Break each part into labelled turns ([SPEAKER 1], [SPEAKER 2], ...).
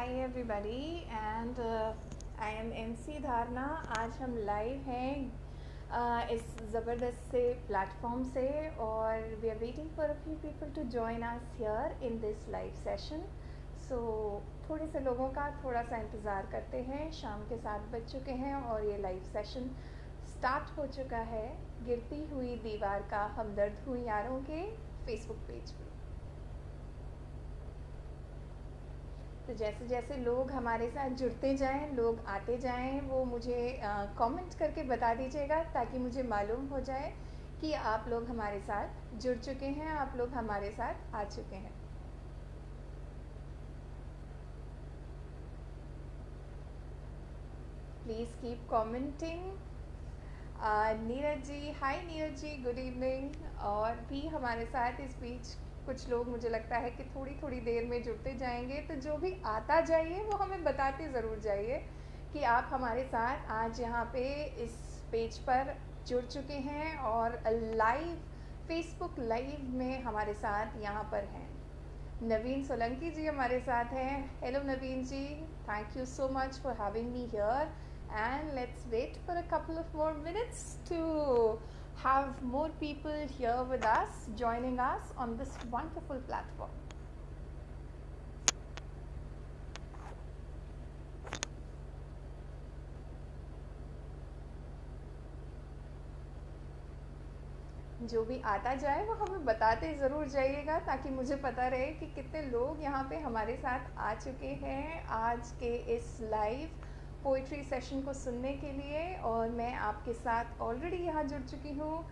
[SPEAKER 1] Hi everybody and I am MC धारणा। आज हम लाइव हैं इस ज़बरदस्त से प्लेटफॉर्म से और we are waiting for a few people to join us here in this live session. So थोड़े से लोगों का थोड़ा सा इंतज़ार करते हैं। शाम के 7 बज चुके हैं और ये लाइव सेशन स्टार्ट हो चुका है गिरती हुई दीवार का हमदर्द हुई यारों के फेसबुक पेज पे। तो जैसे जैसे लोग हमारे साथ जुड़ते जाएं, लोग आते जाएं, वो मुझे कमेंट करके बता दीजिएगा ताकि मुझे मालूम हो जाए कि आप लोग हमारे साथ जुड़ चुके हैं, आप लोग हमारे साथ आ चुके हैं। Please keep commenting. Neeraj ji, hi Neeraj ji, good evening. और भी हमारे साथ इस बीच कुछ लोग मुझे लगता है कि थोड़ी थोड़ी देर में जुड़ते जाएंगे, तो जो भी आता जाइए वो हमें बताते ज़रूर जाइए कि आप हमारे साथ आज यहाँ पे इस पेज पर जुड़ चुके हैं और लाइव फेसबुक लाइव में हमारे साथ यहाँ पर हैं। नवीन सोलंकी जी हमारे साथ हैं। Hello Naveen ji, thank you so much for having me here, and let's wait for a couple of more minutes to have more people here with us, joining us on this wonderful platform. जो भी आता जाए वो हमें बताते ज़रूर जाइएगा ताकि मुझे पता रहे कि कितने लोग यहाँ पे हमारे साथ आ चुके हैं आज के इस लाइव पोइट्री सेशन को सुनने के लिए। और मैं आपके साथ ऑलरेडी यहाँ जुड़ चुकी हूँ,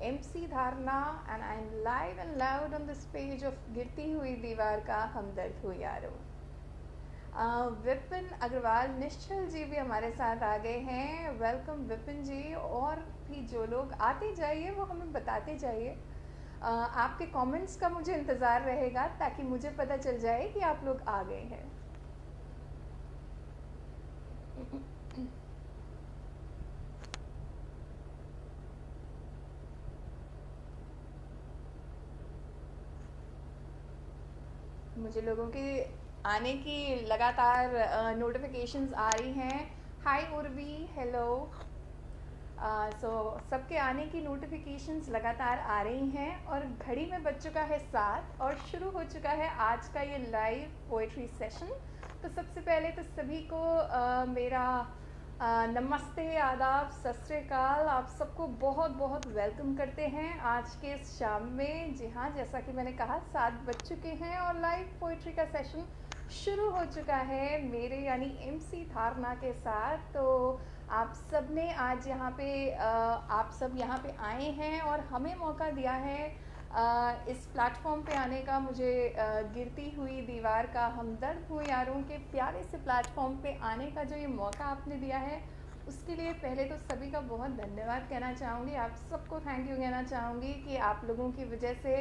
[SPEAKER 1] MC धारणा, and I am live and loud on this page of गिरती हुई दीवार का हमदर्द हुई यारो। विपिन अग्रवाल निश्चल जी भी हमारे साथ आ गए हैं। वेलकम विपिन जी। और भी जो लोग आते जाइए वो हमें बताते जाइए। आपके कमेंट्स का मुझे इंतज़ार रहेगा ताकि मुझे पता चल जाए कि आप लोग आ गए हैं। मुझे लोगों के आने की लगातार नोटिफिकेशंस आ रही हैं। हाय उर्वी, हेलो। सो सबके आने की नोटिफिकेशंस लगातार आ रही हैं और घड़ी में बज चुका है 7 और शुरू हो चुका है आज का ये लाइव पोइट्री सेशन। तो सबसे पहले तो सभी को मेरा नमस्ते, आदाब, सत श्री अकाल। आप सबको बहुत बहुत वेलकम करते हैं आज के इस शाम में। जी हाँ, जैसा कि मैंने कहा 7 बज चुके हैं और लाइव पोइट्री का सेशन शुरू हो चुका है मेरे यानी MC धारणा के साथ। तो आप सब ने आज यहाँ पे आप सब यहाँ पे आए हैं और हमें मौका दिया है इस प्लेटफॉर्म पे आने का। मुझे गिरती हुई दीवार का हमदर्द हुए यारों के प्यारे से प्लेटफॉर्म पे आने का जो ये मौका आपने दिया है, उसके लिए पहले तो सभी का बहुत धन्यवाद कहना चाहूँगी। आप सबको थैंक यू कहना चाहूँगी कि आप लोगों की वजह से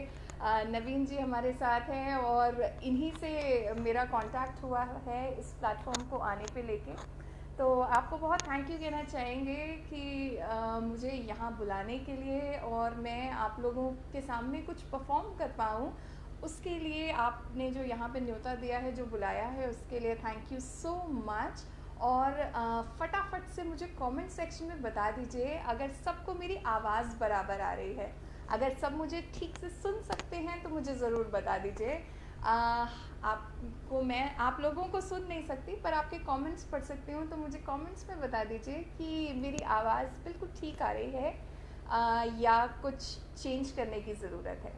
[SPEAKER 1] नवीन जी हमारे साथ हैं और इन्हीं से मेरा कांटेक्ट हुआ है इस प्लेटफॉर्म को आने पे लेके। तो आपको बहुत थैंक यू कहना चाहेंगे कि मुझे यहाँ बुलाने के लिए और मैं आप लोगों के सामने कुछ परफॉर्म कर पाऊँ, उसके लिए आपने जो यहाँ पे न्योता दिया है, जो बुलाया है, उसके लिए थैंक यू सो मच। और फटाफट से मुझे कमेंट सेक्शन में बता दीजिए अगर सबको मेरी आवाज़ बराबर आ रही है। अगर सब मुझे ठीक से सुन सकते हैं तो मुझे ज़रूर बता दीजिए। आपको मैं आप लोगों को सुन नहीं सकती पर आपके कमेंट्स पढ़ सकती हूँ, तो मुझे कमेंट्स में बता दीजिए कि मेरी आवाज़ बिल्कुल ठीक आ रही है या कुछ चेंज करने की ज़रूरत है।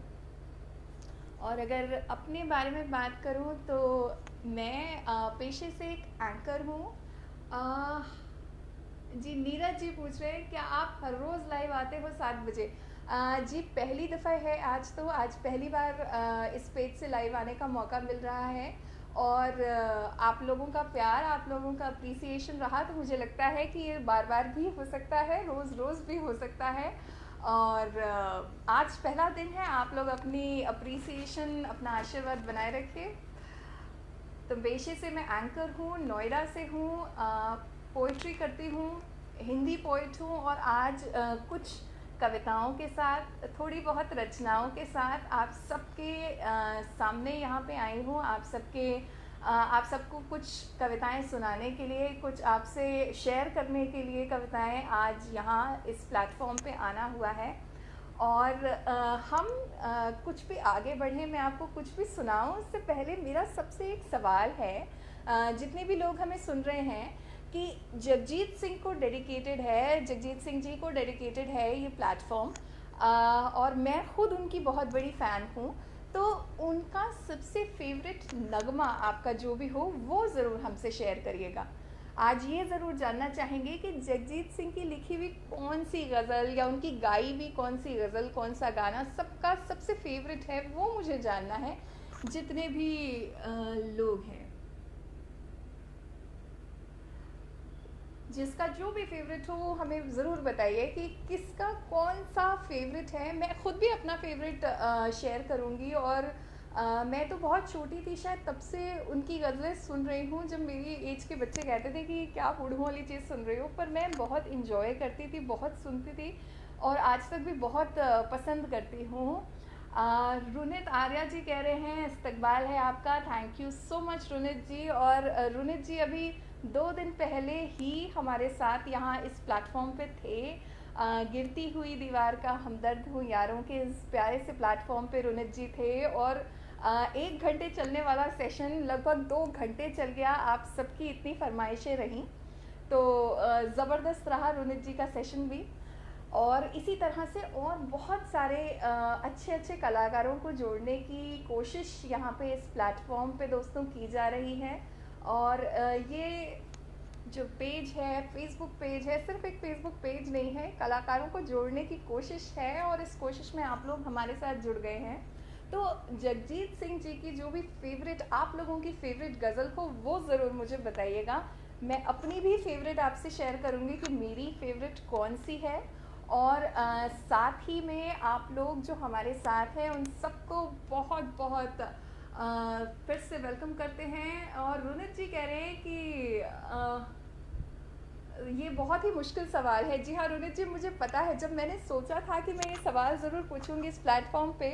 [SPEAKER 1] और अगर अपने बारे में बात करूँ तो मैं पेशे से एक एंकर हूँ। जी नीरज जी पूछ रहे हैं क्या आप हर रोज़ लाइव आते हो 7 बजे? जी पहली दफ़ा है आज, तो आज पहली बार इस पेज से लाइव आने का मौका मिल रहा है। और आप लोगों का प्यार, आप लोगों का अप्रिसिएशन रहा तो मुझे लगता है कि ये बार बार भी हो सकता है, रोज़ रोज़ भी हो सकता है। और आज पहला दिन है, आप लोग अपनी अप्रिसिएशन, अपना आशीर्वाद बनाए रखिए। तो पेशे से मैं एंकर हूँ, नोएडा से हूँ, पोइट्री करती हूँ, हिंदी पोइट हूँ और आज कुछ कविताओं के साथ, थोड़ी बहुत रचनाओं के साथ आप सबके सामने यहाँ पे आई हूँ। आप सबके आप सबको कुछ कविताएं सुनाने के लिए, कुछ आपसे शेयर करने के लिए कविताएं आज यहाँ इस प्लेटफॉर्म पे आना हुआ है। और हम कुछ भी आगे बढ़े, मैं आपको कुछ भी सुनाऊं उससे पहले मेरा सबसे एक सवाल है, जितने भी लोग हमें सुन रहे हैं, कि जगजीत सिंह को डेडिकेटेड है, जगजीत सिंह जी को डेडिकेटेड है ये प्लेटफॉर्म, और मैं खुद उनकी बहुत बड़ी फ़ैन हूँ। तो उनका सबसे फेवरेट नगमा आपका जो भी हो वो ज़रूर हमसे शेयर करिएगा। आज ये ज़रूर जानना चाहेंगे कि जगजीत सिंह की लिखी हुई कौन सी गज़ल या उनकी गाई हुई कौन सी गज़ल, कौन सा गाना सबका सबसे फेवरेट है, वो मुझे जानना है, जितने भी लोग हैं। जिसका जो भी फेवरेट हो वो हमें ज़रूर बताइए कि किसका कौन सा फेवरेट है। मैं खुद भी अपना फेवरेट शेयर करूँगी। और मैं तो बहुत छोटी थी, शायद तब से उनकी गज़लें सुन रही हूँ, जब मेरी एज के बच्चे कहते थे कि क्या बूढ़ों वाली चीज़ सुन रही हो, पर मैं बहुत इन्जॉय करती थी, बहुत सुनती थी और आज तक भी बहुत पसंद करती हूँ। रुनित आर्या जी कह रहे हैं इस्तकबाल है आपका, thank you so much Runit ji. और रुनित जी अभी 2 दिन पहले ही हमारे साथ यहाँ इस प्लेटफॉर्म पे थे। गिरती हुई दीवार का हमदर्द हूँ यारों के इस प्यारे से प्लेटफॉर्म पे रुनित जी थे। और 1 घंटे चलने वाला सेशन लगभग 2 घंटे चल गया, आप सबकी इतनी फरमाइशें रहीं, तो ज़बरदस्त रहा रुनित जी का सेशन भी। और इसी तरह से और बहुत सारे अच्छे अच्छे कलाकारों को जोड़ने की कोशिश यहाँ पे इस प्लेटफॉर्म पे दोस्तों की जा रही है। और ये जो पेज है, फेसबुक पेज है, सिर्फ एक फेसबुक पेज नहीं है, कलाकारों को जोड़ने की कोशिश है और इस कोशिश में आप लोग हमारे साथ जुड़ गए हैं। तो जगजीत सिंह जी की जो भी फेवरेट, आप लोगों की फेवरेट गज़ल हो वो ज़रूर मुझे बताइएगा। मैं अपनी भी फेवरेट आपसे शेयर करूँगी कि मेरी फेवरेट कौन सी है। और साथ ही में आप लोग जो हमारे साथ हैं उन सबको बहुत बहुत फिर से वेलकम करते हैं। और रुनित जी कह रहे हैं कि ये बहुत ही मुश्किल सवाल है। जी हाँ रुनित जी, मुझे पता है, जब मैंने सोचा था कि मैं ये सवाल ज़रूर पूछूंगी इस प्लेटफॉर्म पे,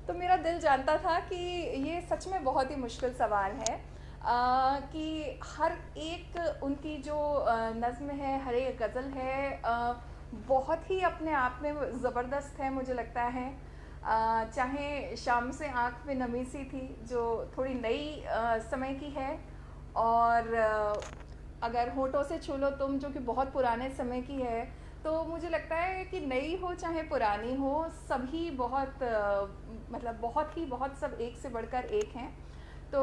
[SPEAKER 1] तो मेरा दिल जानता था कि ये सच में बहुत ही मुश्किल सवाल है। कि हर एक उनकी जो नज़्म है, हर एक गज़ल है, बहुत ही अपने आप में ज़बरदस्त है मुझे लगता है। चाहे शाम से आँख में नमी सी थी, जो थोड़ी नई समय की है, और अगर होठों से छू लो तुम, जो कि बहुत पुराने समय की है। तो मुझे लगता है कि नई हो चाहे पुरानी हो, सभी बहुत मतलब बहुत सब एक से बढ़कर एक हैं। तो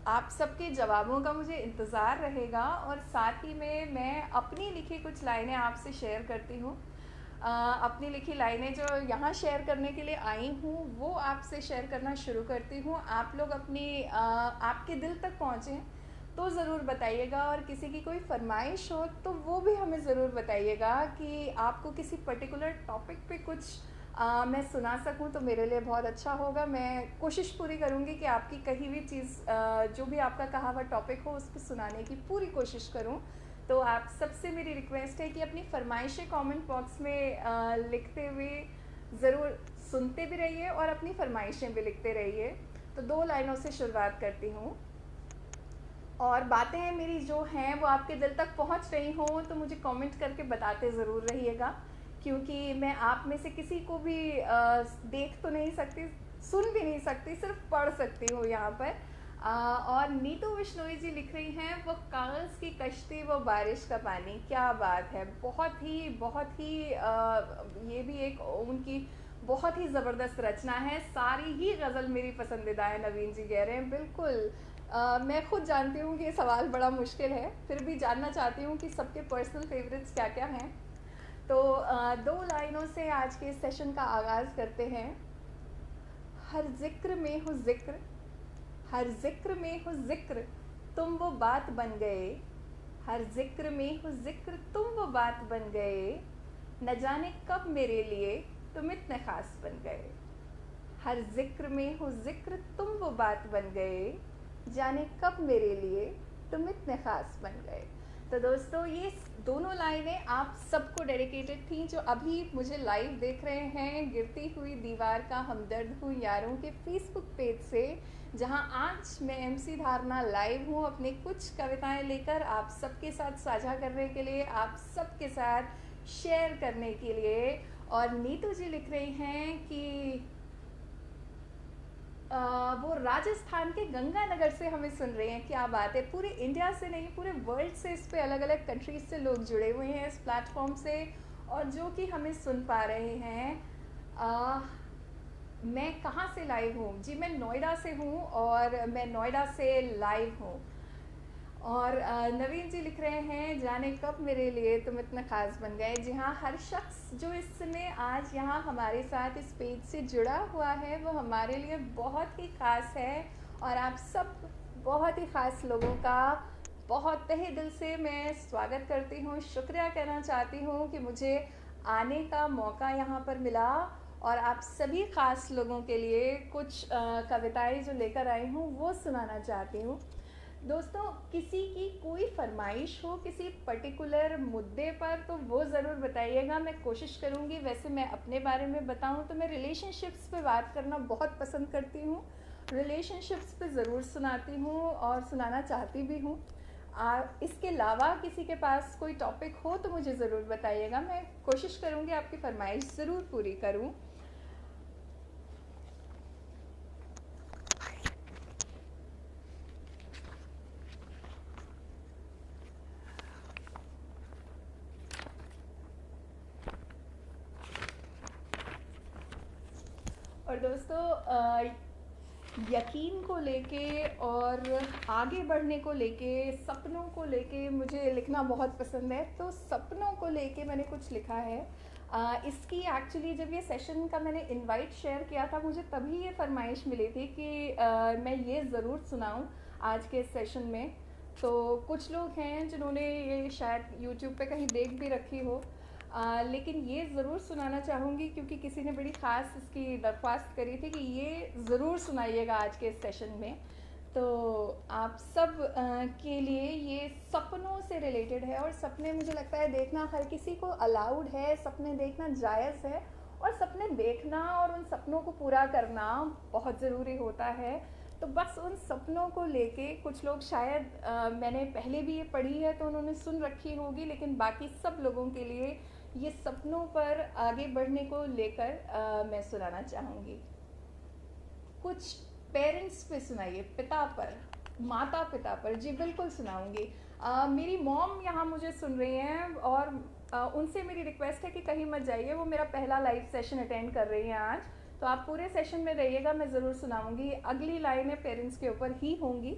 [SPEAKER 1] आप सबके जवाबों का मुझे इंतज़ार रहेगा। और साथ ही में मैं अपनी लिखी कुछ लाइनें आपसे शेयर करती हूँ। अपनी लिखी लाइनें जो यहाँ शेयर करने के लिए आई हूँ वो आपसे शेयर करना शुरू करती हूँ। आप लोग अपनी आपके दिल तक पहुँचें तो ज़रूर बताइएगा। और किसी की कोई फरमाइश हो तो वो भी हमें ज़रूर बताइएगा कि आपको किसी पर्टिकुलर टॉपिक पे कुछ मैं सुना सकूं, तो मेरे लिए बहुत अच्छा होगा। मैं कोशिश पूरी करूंगी कि आपकी कही हुई चीज़, जो भी आपका कहा हुआ टॉपिक हो, उस पर सुनाने की पूरी कोशिश करूं। तो आप सबसे मेरी रिक्वेस्ट है कि अपनी फरमाइशें कमेंट बॉक्स में लिखते हुए ज़रूर सुनते भी रहिए और अपनी फरमाइशें भी लिखते रहिए। तो 2 लाइनों से शुरुआत करती हूँ। और बातें मेरी जो हैं वो आपके दिल तक पहुंच रही हों तो मुझे कमेंट करके बताते ज़रूर रहिएगा, क्योंकि मैं आप में से किसी को भी देख तो नहीं सकती, सुन भी नहीं सकती, सिर्फ पढ़ सकती हूँ यहाँ पर। और नीतू बिश्नोई जी लिख रही हैं, वो कागज़ की कश्ती वो बारिश का पानी। क्या बात है, बहुत ही ये भी एक उनकी बहुत ही ज़बरदस्त रचना है। सारी ही गज़ल मेरी पसंदीदा है, नवीन जी कह रहे हैं। बिल्कुल, मैं खुद जानती हूँ कि ये सवाल बड़ा मुश्किल है, फिर भी जानना चाहती हूँ कि सबके पर्सनल फेवरेट्स क्या क्या हैं। तो 2 लाइनों से आज के सेशन का आगाज़ करते हैं। हर जिक्र में हो जिक्र, हर जिक्र में हो जिक्र, तुम वो बात बन गए। हर जिक्र में हो जिक्र, तुम वो बात बन गए। न जाने कब मेरे लिए तुम इतने ख़ास बन गए। हर जिक्र में हो जिक्र, तुम वो बात बन गए। जाने कब मेरे लिए तुम इतने ख़ास बन गए। तो दोस्तों, ये दोनों लाइनें आप सबको डेडिकेटेड थी जो अभी मुझे लाइव देख रहे हैं गिरती हुई दीवार का हमदर्द हूँ यारों के फेसबुक पेज से, जहां आज मैं एमसी धारणा लाइव हूँ अपनी कुछ कविताएं लेकर आप सबके साथ साझा करने के लिए, आप सबके साथ शेयर करने के लिए। और नीतू जी लिख रही हैं कि वो राजस्थान के गंगानगर से हमें सुन रहे हैं। क्या बात है, पूरे इंडिया से नहीं पूरे वर्ल्ड से इस पे अलग अलग कंट्रीज से लोग जुड़े हुए हैं इस प्लेटफॉर्म से और जो कि हमें सुन पा रहे हैं। मैं कहाँ से लाइव हूँ जी, मैं नोएडा से हूँ और मैं नोएडा से लाइव हूँ। और नवीन जी लिख रहे हैं जाने कब मेरे लिए तुम इतना ख़ास बन गए। जी हाँ, हर शख्स जो इस समय आज यहाँ हमारे साथ इस पेज से जुड़ा हुआ है वो हमारे लिए बहुत ही ख़ास है और आप सब बहुत ही ख़ास लोगों का बहुत तहे दिल से मैं स्वागत करती हूँ, शुक्रिया कहना चाहती हूँ कि मुझे आने का मौका यहाँ पर मिला और आप सभी ख़ास लोगों के लिए कुछ कविताएं जो लेकर आई हूँ वो सुनाना चाहती हूँ। दोस्तों, किसी की कोई फरमाइश हो किसी पर्टिकुलर मुद्दे पर तो वो ज़रूर बताइएगा, मैं कोशिश करूँगी। वैसे मैं अपने बारे में बताऊँ तो मैं रिलेशनशिप्स पे बात करना बहुत पसंद करती हूँ, रिलेशनशिप्स पे ज़रूर सुनाती हूँ और सुनाना चाहती भी हूँ। इसके अलावा किसी के पास कोई टॉपिक हो तो मुझे ज़रूर बताइएगा, मैं कोशिश करूँगी आपकी फरमाइश ज़रूर पूरी करूँ। और दोस्तों, यकीन को लेके और आगे बढ़ने को लेके, सपनों को लेके मुझे लिखना बहुत पसंद है। तो सपनों को लेके मैंने कुछ लिखा है। इसकी एक्चुअली जब ये सेशन का मैंने इनवाइट शेयर किया था मुझे तभी ये फरमाइश मिली थी कि मैं ये ज़रूर सुनाऊं आज के इस सेशन में। तो कुछ लोग हैं जिन्होंने ये शायद यूट्यूब पे कहीं देख भी रखी हो, लेकिन ये ज़रूर सुनाना चाहूँगी क्योंकि किसी ने बड़ी ख़ास इसकी दरख्वास्त करी थी कि ये ज़रूर सुनाइएगा आज के इस सेशन में। तो आप सब के लिए ये सपनों से रिलेटेड है और सपने मुझे लगता है देखना हर किसी को अलाउड है, सपने देखना जायज़ है और सपने देखना और उन सपनों को पूरा करना बहुत ज़रूरी होता है। तो बस उन सपनों को लेके कुछ लोग शायद मैंने पहले भी ये पढ़ी है तो उन्होंने सुन रखी होगी, लेकिन बाकी सब लोगों के लिए ये सपनों पर आगे बढ़ने को लेकर मैं सुनाना चाहूँगी। कुछ पेरेंट्स पे सुनाइए, पिता पर, माता पिता पर। जी बिल्कुल सुनाऊंगी। मेरी मॉम यहाँ मुझे सुन रही हैं और उनसे मेरी रिक्वेस्ट है कि कहीं मत जाइए, वो मेरा पहला लाइव सेशन अटेंड कर रही हैं आज, तो आप पूरे सेशन में रहिएगा, मैं ज़रूर सुनाऊंगी। अगली लाइनें पेरेंट्स के ऊपर ही होंगी।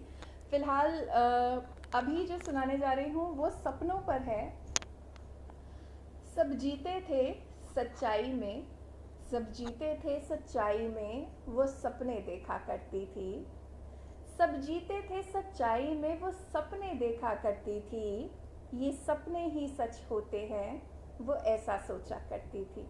[SPEAKER 1] फ़िलहाल अभी जो सुनाने जा रही हूँ वो सपनों पर है। सब जीते थे सच्चाई में, सब जीते थे सच्चाई में, वो सपने देखा करती थी। सब जीते थे सच्चाई में, वो सपने देखा करती थी। ये सपने ही सच होते हैं, वो ऐसा सोचा करती थी।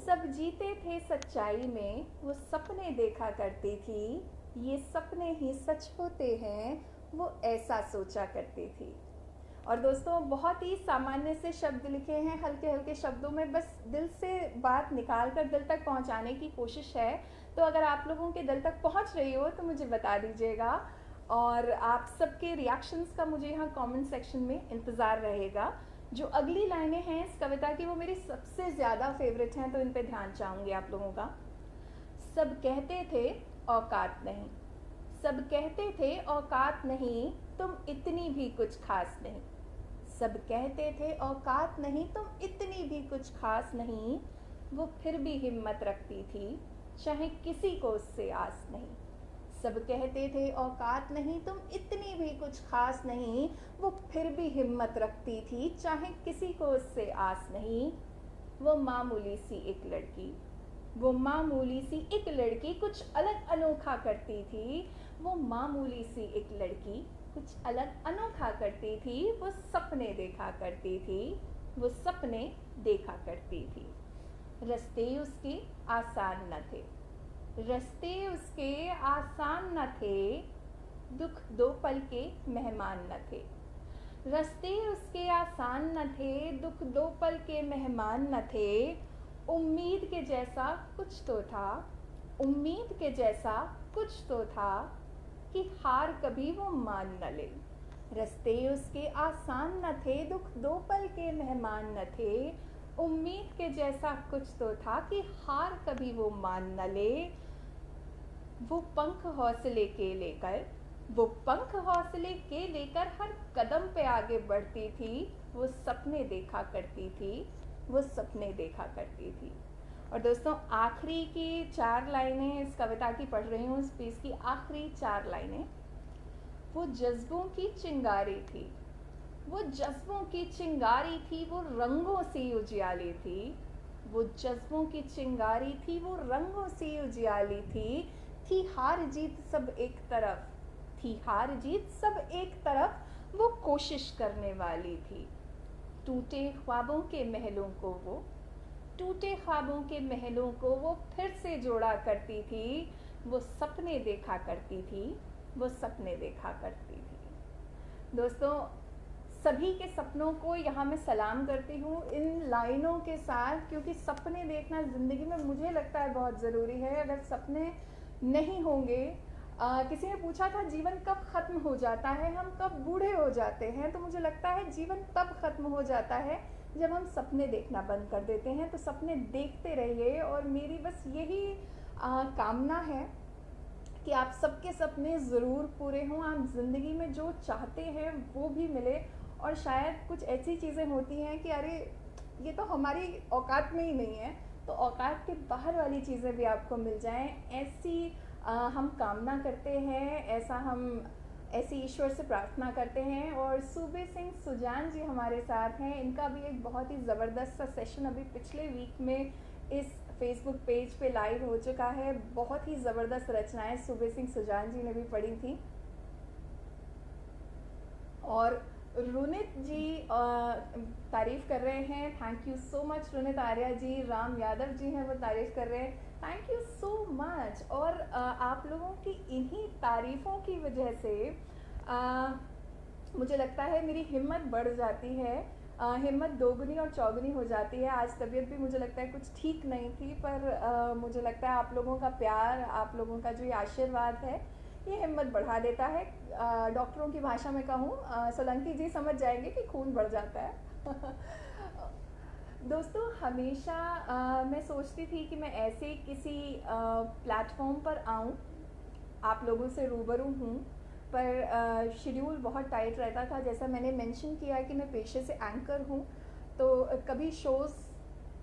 [SPEAKER 1] सब जीते थे सच्चाई में, वो सपने देखा करती थी। ये सपने ही सच होते हैं, वो ऐसा सोचा करती थी। और दोस्तों, बहुत ही सामान्य से शब्द लिखे हैं, हल्के हल्के शब्दों में, बस दिल से बात निकाल कर दिल तक पहुंचाने की कोशिश है। तो अगर आप लोगों के दिल तक पहुंच रही हो तो मुझे बता दीजिएगा और आप सबके रिएक्शंस का मुझे यहाँ कमेंट सेक्शन में इंतज़ार रहेगा। जो अगली लाइनें हैं इस कविता की वो मेरी सबसे ज़्यादा फेवरेट हैं, तो इन पे ध्यान चाहूँगी आप लोगों का। सब कहते थे औकात नहीं, सब कहते थे औकात नहीं, तुम इतनी भी कुछ खास नहीं। सब कहते थे औकात नहीं, तुम इतनी भी कुछ खास नहीं। वो फिर भी हिम्मत रखती थी, चाहे किसी को उससे आस नहीं। सब कहते थे औकात नहीं, तुम इतनी भी कुछ खास नहीं। वो फिर भी हिम्मत रखती थी, चाहे किसी को उससे आस नहीं। वो मामूली सी एक लड़की, वो मामूली सी एक लड़की कुछ अलग अनोखा करती थी। वो मामूली सी एक लड़की कुछ अलग अनोखा करती थी। वो सपने देखा करती थी, वो सपने देखा करती थी। रास्ते उसके आसान न थे, रास्ते उसके आसान न थे। दुख दो पल के मेहमान न थे। रास्ते उसके आसान न थे, दुख दो पल के मेहमान न थे। उम्मीद के जैसा कुछ तो था, उम्मीद के जैसा कुछ तो था, कि हार कभी वो मान न ले। रास्ते उसके आसान न थे, दुख दो पल के मेहमान न थे। उम्मीद के जैसा कुछ तो था, कि हार कभी वो मान न ले। वो पंख हौसले के लेकर, वो पंख हौसले के लेकर हर कदम पे आगे बढ़ती थी। वो सपने देखा करती थी, वो सपने देखा करती थी। और दोस्तों, आखिरी की 4 लाइनें इस कविता की पढ़ रही हूँ, इस पीस की आखिरी 4 लाइनें। वो जज्बों की चिंगारी थी, वो जज्बों की चिंगारी थी, वो रंगों सी उजियाली थी। वो जज्बों की चिंगारी थी, वो रंगों सी उजियाली थी हार जीत सब एक तरफ, थी हार जीत सब एक तरफ, वो कोशिश करने वाली थी। टूटे ख्वाबों के महलों को वो, टूटे ख्वाबों के महलों को वो फिर से जोड़ा करती थी। वो सपने देखा करती थी, वो सपने देखा करती थी। दोस्तों, सभी के सपनों को यहाँ मैं सलाम करती हूँ इन लाइनों के साथ, क्योंकि सपने देखना ज़िंदगी में मुझे लगता है बहुत ज़रूरी है। अगर सपने नहीं होंगे, किसी ने पूछा था जीवन कब ख़त्म हो जाता है, हम कब बूढ़े हो जाते हैं, तो मुझे लगता है जीवन तब ख़त्म हो जाता है जब हम सपने देखना बंद कर देते हैं। तो सपने देखते रहिए, और मेरी बस यही कामना है कि आप सबके सपने ज़रूर पूरे हों, आप ज़िंदगी में जो चाहते हैं वो भी मिले। और शायद कुछ ऐसी चीज़ें होती हैं कि अरे ये तो हमारी औकात में ही नहीं है, तो औकात के बाहर वाली चीज़ें भी आपको मिल जाएं, ऐसी हम कामना करते हैं, ऐसी ईश्वर से प्रार्थना करते हैं। और सूबे सिंह सुजान जी हमारे साथ हैं, इनका भी एक बहुत ही ज़बरदस्त सा सेशन अभी पिछले वीक में इस फेसबुक पेज पे लाइव हो चुका है। बहुत ही ज़बरदस्त रचनाएं सूबे सिंह सुजान जी ने भी पढ़ी थी। और रुनित जी तारीफ़ कर रहे हैं, thank you so much Runit Arya ji. Ram Yadav ji हैं, वो तारीफ़ कर रहे हैं, थैंक यू सो मच। और आप लोगों की इन्हीं तारीफ़ों की वजह से मुझे लगता है मेरी हिम्मत बढ़ जाती है, हिम्मत दोगुनी और चौगुनी हो जाती है। आज तबीयत भी मुझे लगता है कुछ ठीक नहीं थी, पर मुझे लगता है आप लोगों का प्यार, आप लोगों का जो ये आशीर्वाद है, ये हिम्मत बढ़ा देता है। डॉक्टरों की भाषा में कहूँ, सोलंकी जी समझ जाएंगे कि खून बढ़ जाता है। दोस्तों, हमेशा मैं सोचती थी कि मैं ऐसे किसी प्लेटफॉर्म पर आऊँ, आप लोगों से रूबरू हूँ, पर शेड्यूल बहुत टाइट रहता था। जैसा मैंने मेंशन किया कि मैं पेशे से एंकर हूँ, तो कभी शोज़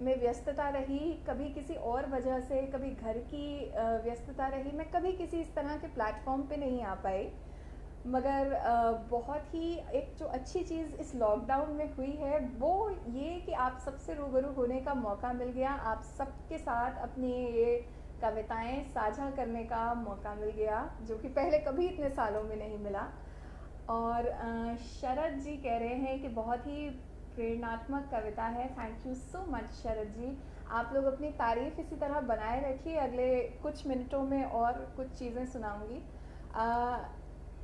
[SPEAKER 1] में व्यस्तता रही, कभी किसी और वजह से, कभी घर की व्यस्तता रही, मैं कभी किसी इस तरह के प्लेटफॉर्म पे नहीं आ पाई। मगर बहुत ही एक जो अच्छी चीज़ इस लॉकडाउन में हुई है वो ये कि आप सबसे रूबरू होने का मौका मिल गया, आप सबके साथ अपनी ये कविताएं साझा करने का मौका मिल गया, जो कि पहले कभी इतने सालों में नहीं मिला। और शरद जी कह रहे हैं कि बहुत ही प्रेरणात्मक कविता है, थैंक यू सो मच शरद जी। आप लोग अपनी तारीफ़ इसी तरह बनाए रखिए, अगले कुछ मिनटों में और कुछ चीज़ें सुनाऊंगी।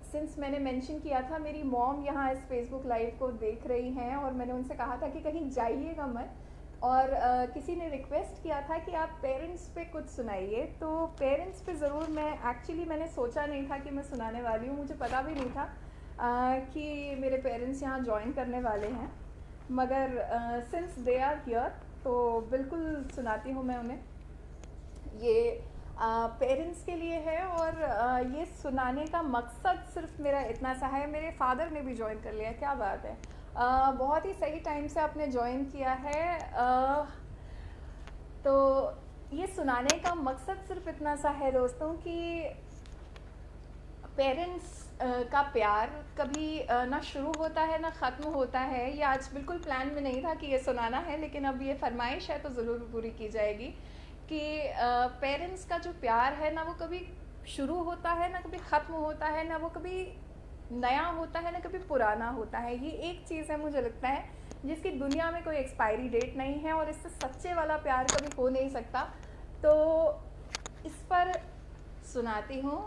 [SPEAKER 1] सिंस मैंने मेंशन किया था, मेरी मॉम यहाँ इस फेसबुक लाइव को देख रही हैं, और मैंने उनसे कहा था कि कहीं जाइएगा मत। और किसी ने रिक्वेस्ट किया था कि आप पेरेंट्स पे कुछ सुनाइए, तो पेरेंट्स पे ज़रूर मैंने सोचा नहीं था कि मैं सुनाने वाली हूँ, मुझे पता भी नहीं था कि मेरे पेरेंट्स यहाँ ज्वाइन करने वाले हैं, मगर सिंस दे आर हियर तो बिल्कुल सुनाती हूँ मैं उन्हें। ये पेरेंट्स के लिए है, और ये सुनाने का मकसद सिर्फ मेरा इतना सा है। मेरे फादर ने भी ज्वाइन कर लिया, क्या बात है, बहुत ही सही टाइम से आपने ज्वाइन किया है। तो ये सुनाने का मकसद सिर्फ इतना सा है दोस्तों कि पेरेंट्स का प्यार कभी ना शुरू होता है ना ख़त्म होता है। ये आज बिल्कुल प्लान में नहीं था कि ये सुनाना है, लेकिन अब ये फरमाइश है तो ज़रूर पूरी की जाएगी कि पेरेंट्स का जो प्यार है ना वो कभी शुरू होता है ना कभी ख़त्म होता है, ना वो कभी नया होता है ना कभी पुराना होता है। ये एक चीज़ है मुझे लगता है जिसकी दुनिया में कोई एक्सपायरी डेट नहीं है, और इससे सच्चे वाला प्यार कभी हो नहीं सकता। तो इस पर सुनाती हूँ।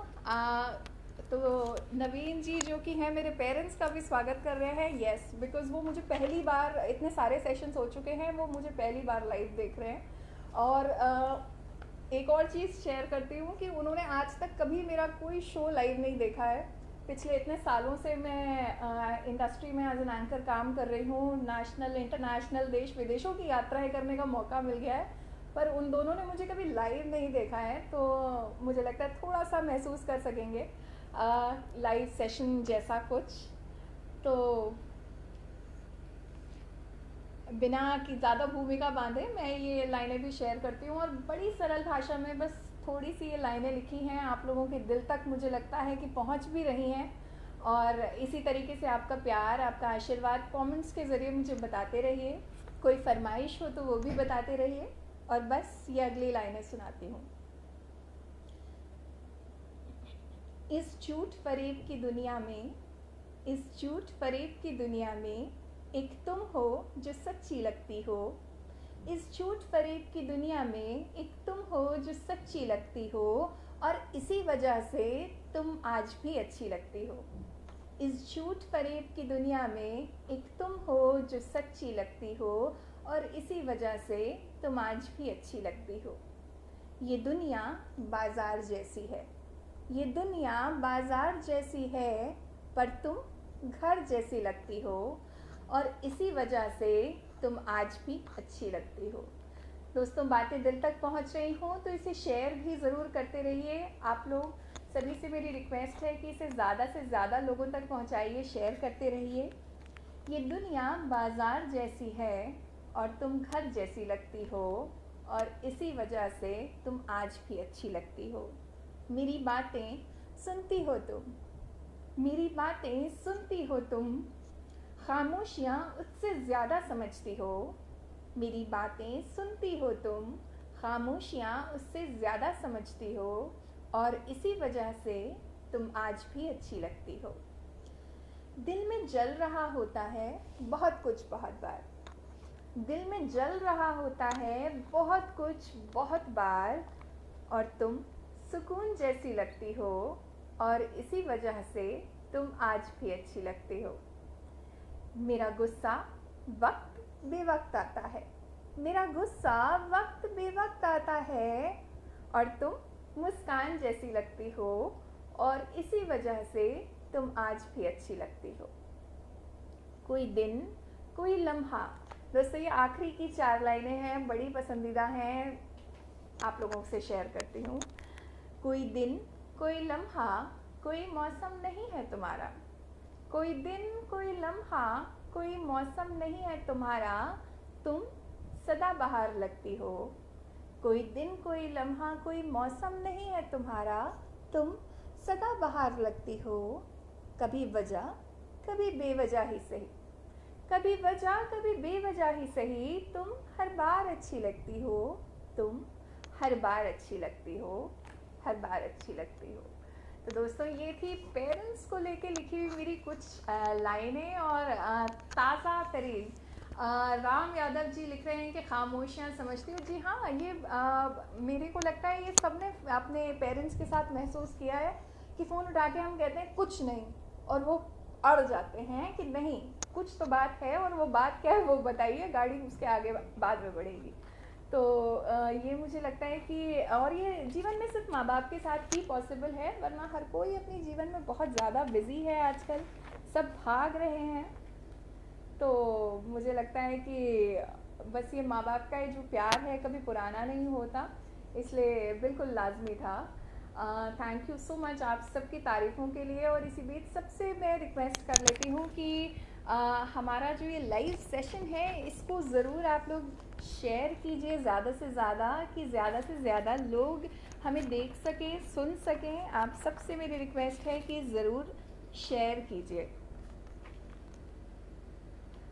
[SPEAKER 1] तो नवीन जी जो कि हैं मेरे पेरेंट्स का भी स्वागत कर रहे हैं। यस, बिकॉज़ वो मुझे पहली बार, इतने सारे सेशंस हो चुके हैं, वो मुझे पहली बार लाइव देख रहे हैं। और एक और चीज़ शेयर करती हूँ कि उन्होंने आज तक कभी मेरा कोई शो लाइव नहीं देखा है। पिछले इतने सालों से मैं इंडस्ट्री में एज एन एंकर काम कर रही हूँ। नेशनल इंटरनेशनल देश विदेशों की यात्राएं करने का मौका मिल गया है, पर उन दोनों ने मुझे कभी लाइव नहीं देखा है। तो मुझे लगता है थोड़ा सा महसूस कर सकेंगे लाइव सेशन जैसा कुछ। तो बिना कि ज़्यादा भूमिका बांधे मैं ये लाइनें भी शेयर करती हूँ, और बड़ी सरल भाषा में बस थोड़ी सी ये लाइनें लिखी हैं, आप लोगों के दिल तक मुझे लगता है कि पहुँच भी रही हैं। और इसी तरीके से आपका प्यार, आपका आशीर्वाद कमेंट्स के ज़रिए मुझे बताते रहिए। कोई फरमाइश हो तो वो भी बताते रहिए। और बस ये अगली लाइनें सुनाती हूँ। इस झूठ फरेब की दुनिया में, इस झूठ फरेब की दुनिया में एक तुम हो जो सच्ची लगती हो। इस झूठ फरेब की दुनिया में एक तुम हो जो सच्ची लगती हो, और इसी वजह से तुम आज भी अच्छी लगती हो। इस झूठ फरेब की दुनिया में एक तुम हो जो सच्ची लगती हो, और इसी वजह से तुम आज भी अच्छी लगती हो। ये दुनिया बाजार जैसी है, ये दुनिया बाजार जैसी है, पर तुम घर जैसी लगती हो, और इसी वजह से तुम आज भी अच्छी लगती हो। दोस्तों, बातें दिल तक पहुंच रही हों तो इसे शेयर भी ज़रूर करते रहिए। आप लोग सभी से मेरी रिक्वेस्ट है कि इसे ज़्यादा से ज़्यादा लोगों तक पहुंचाइए, शेयर करते रहिए। ये दुनिया बाजार जैसी है और तुम घर जैसी लगती हो, और इसी वजह से तुम आज भी अच्छी लगती हो। मेरी बातें सुनती हो तुम, मेरी बातें सुनती हो तुम, खामोशियाँ उससे ज़्यादा समझती हो। मेरी बातें सुनती हो तुम, खामोशियाँ उससे ज़्यादा समझती हो, और इसी वजह से तुम आज भी अच्छी लगती हो। दिल में जल रहा होता है बहुत कुछ बहुत बार, दिल में जल रहा होता है बहुत कुछ बहुत बार, और तुम सुकून जैसी लगती हो, और इसी वजह से तुम आज भी अच्छी लगती हो। मेरा गुस्सा वक्त बेवक्त आता है, मेरा गुस्सा वक्त बेवक्त आता है, और तुम मुस्कान जैसी लगती हो, और इसी वजह से तुम आज भी अच्छी लगती हो। कोई दिन कोई लम्हा, दोस्तों ये आखिरी की 4 लाइनें हैं, बड़ी पसंदीदा हैं, आप लोगों से शेयर करती हूँ। कोई दिन कोई लम्हा कोई मौसम नहीं है तुम्हारा, कोई दिन कोई लम्हा कोई मौसम नहीं है तुम्हारा, तुम सदाबहार लगती हो। कोई दिन कोई लम्हा कोई मौसम नहीं है तुम्हारा, तुम सदाबहार लगती हो। कभी वजह कभी बेवजह ही सही, कभी वजह कभी बेवजह ही सही, तुम हर बार अच्छी लगती हो, तुम हर बार अच्छी लगती हो, हर बार अच्छी लगती हो। तो दोस्तों, ये थी पेरेंट्स को लेके लिखी हुई मेरी कुछ लाइनें। और ताज़ा तरीन राम यादव जी लिख रहे हैं कि खामोशियाँ समझती हूँ। जी हाँ, ये मेरे को लगता है ये सबने अपने पेरेंट्स के साथ महसूस किया है कि फ़ोन उठा के हम कहते हैं कुछ नहीं, और वो अड़ जाते हैं कि नहीं, कुछ तो बात है, और वो बात क्या है वो बताइए, गाड़ी उसके आगे बाद में बढ़ेगी। तो ये मुझे लगता है कि, और ये जीवन में सिर्फ माँ बाप के साथ ही पॉसिबल है, वरना हर कोई अपने जीवन में बहुत ज़्यादा बिजी है आजकल, सब भाग रहे हैं। तो मुझे लगता है कि बस ये माँ बाप का ये जो प्यार है कभी पुराना नहीं होता, इसलिए बिल्कुल लाजमी था। थैंक यू सो मच आप सबकी तारीफ़ों के लिए। और इसी बीच सबसे मैं रिक्वेस्ट कर लेती हूँ कि हमारा जो ये लाइव सेशन है इसको ज़रूर आप लोग शेयर कीजिए ज़्यादा से ज़्यादा, कि ज़्यादा से ज़्यादा लोग हमें देख सकें, सुन सकें। आप सबसे मेरी रिक्वेस्ट है कि ज़रूर शेयर कीजिए।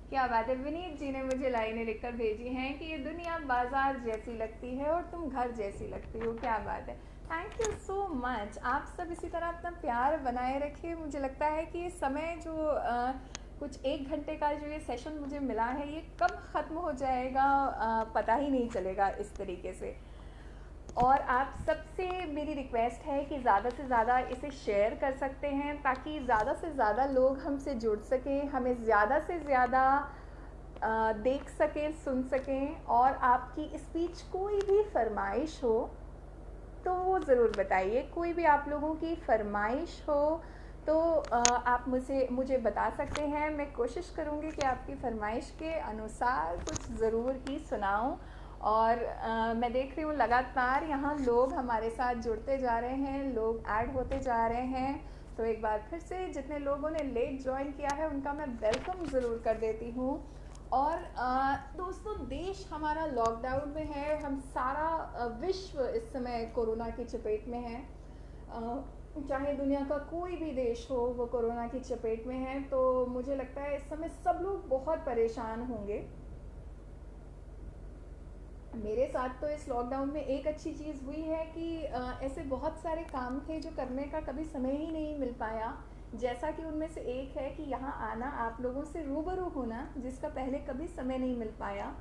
[SPEAKER 1] क्या बात है, विनीत जी ने मुझे लाइनें लिखकर भेजी हैं कि ये दुनिया बाजार जैसी लगती है और तुम घर जैसी लगती हो। क्या बात है, थैंक यू सो मच। आप सब इसी तरह अपना प्यार बनाए रखिए। मुझे लगता है कि ये समय जो कुछ 1 घंटे का जो ये सेशन मुझे मिला है, ये कब ख़त्म हो जाएगा पता ही नहीं चलेगा इस तरीके से। और आप सबसे मेरी रिक्वेस्ट है कि ज़्यादा से ज़्यादा इसे शेयर कर सकते हैं ताकि ज़्यादा से ज़्यादा लोग हमसे जुड़ सकें, हमें ज़्यादा से ज़्यादा देख सकें, सुन सकें। और आपकी स्पीच कोई भी फरमाइश हो तो वो ज़रूर बताइए। कोई भी आप लोगों की फरमाइश हो तो आप मुझे बता सकते हैं। मैं कोशिश करूँगी कि आपकी फरमाइश के अनुसार कुछ ज़रूर ही सुनाऊँ। और मैं देख रही हूँ लगातार यहाँ लोग हमारे साथ जुड़ते जा रहे हैं, लोग ऐड होते जा रहे हैं। तो एक बार फिर से जितने लोगों ने लेट ज्वाइन किया है उनका मैं वेलकम ज़रूर कर देती हूँ। और दोस्तों, देश हमारा लॉकडाउन में है, हम सारा विश्व इस समय कोरोना की चपेट में है। चाहे दुनिया का कोई भी देश हो वो कोरोना की चपेट में है। तो मुझे लगता है इस समय सब लोग बहुत परेशान होंगे। मेरे साथ तो इस लॉकडाउन में एक अच्छी चीज़ हुई है कि ऐसे बहुत सारे काम थे जो करने का कभी समय ही नहीं मिल पाया। जैसा कि उनमें से एक है कि यहाँ आना, आप लोगों से रूबरू होना, जिसका पहले कभी समय नहीं मिल पाया।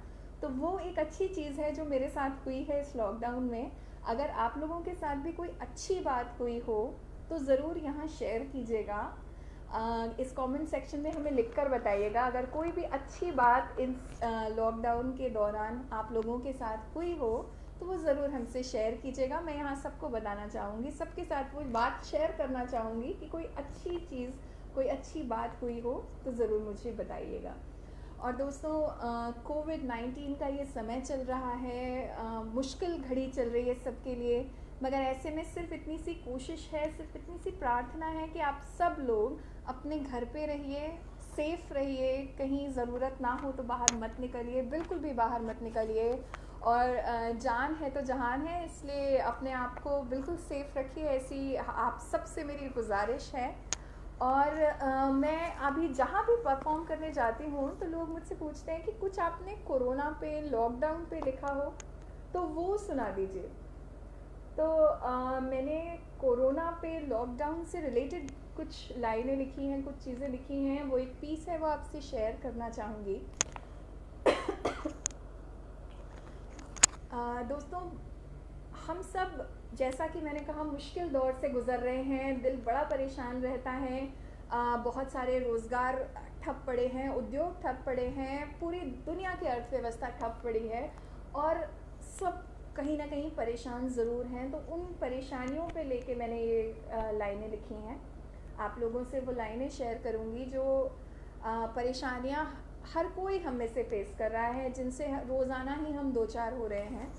[SPEAKER 1] तो वो एक अच्छी चीज़ है जो मेरे साथ हुई है इस लॉकडाउन में। अगर आप लोगों के साथ भी कोई अच्छी बात हुई हो तो ज़रूर यहाँ शेयर कीजिएगा। इस कमेंट सेक्शन में हमें लिखकर बताइएगा अगर कोई भी अच्छी बात इस लॉकडाउन के दौरान आप लोगों के साथ हुई हो तो वो ज़रूर हमसे शेयर कीजिएगा। मैं यहाँ सबको बताना चाहूँगी, सबके साथ वो बात शेयर करना चाहूँगी कि कोई अच्छी चीज़, कोई अच्छी बात हुई हो तो ज़रूर मुझे बताइएगा। और दोस्तों, कोविड-19 का ये समय चल रहा है, मुश्किल घड़ी चल रही है सबके लिए। मगर ऐसे में सिर्फ इतनी सी कोशिश है, सिर्फ इतनी सी प्रार्थना है कि आप सब लोग अपने घर पे रहिए, सेफ़ रहिए, कहीं ज़रूरत ना हो तो बाहर मत निकलिए, बिल्कुल भी बाहर मत निकलिए। और जान है तो जहान है, इसलिए अपने आप को बिल्कुल सेफ़ रखिए, ऐसी आप सबसे मेरी गुजारिश है। और मैं अभी जहाँ भी परफॉर्म करने जाती हूँ तो लोग मुझसे पूछते हैं कि कुछ आपने कोरोना पे, लॉकडाउन पे लिखा हो तो वो सुना दीजिए। तो मैंने कोरोना पे, लॉकडाउन से रिलेटेड कुछ लाइनें लिखी हैं, कुछ चीज़ें लिखी हैं। वो एक पीस है, वो आपसे शेयर करना चाहूँगी। दोस्तों, हम सब, जैसा कि मैंने कहा, मुश्किल दौर से गुज़र रहे हैं, दिल बड़ा परेशान रहता है। बहुत सारे रोज़गार ठप पड़े हैं, उद्योग ठप पड़े हैं, पूरी दुनिया की अर्थव्यवस्था ठप पड़ी है और सब कहीं ना कहीं परेशान ज़रूर हैं। तो उन परेशानियों पे लेके मैंने ये लाइनें लिखी हैं। आप लोगों से वो लाइनें शेयर करूँगी जो परेशानियाँ हर कोई हम में से फेस कर रहा है, जिनसे रोज़ाना ही हम दो चार हो रहे हैं।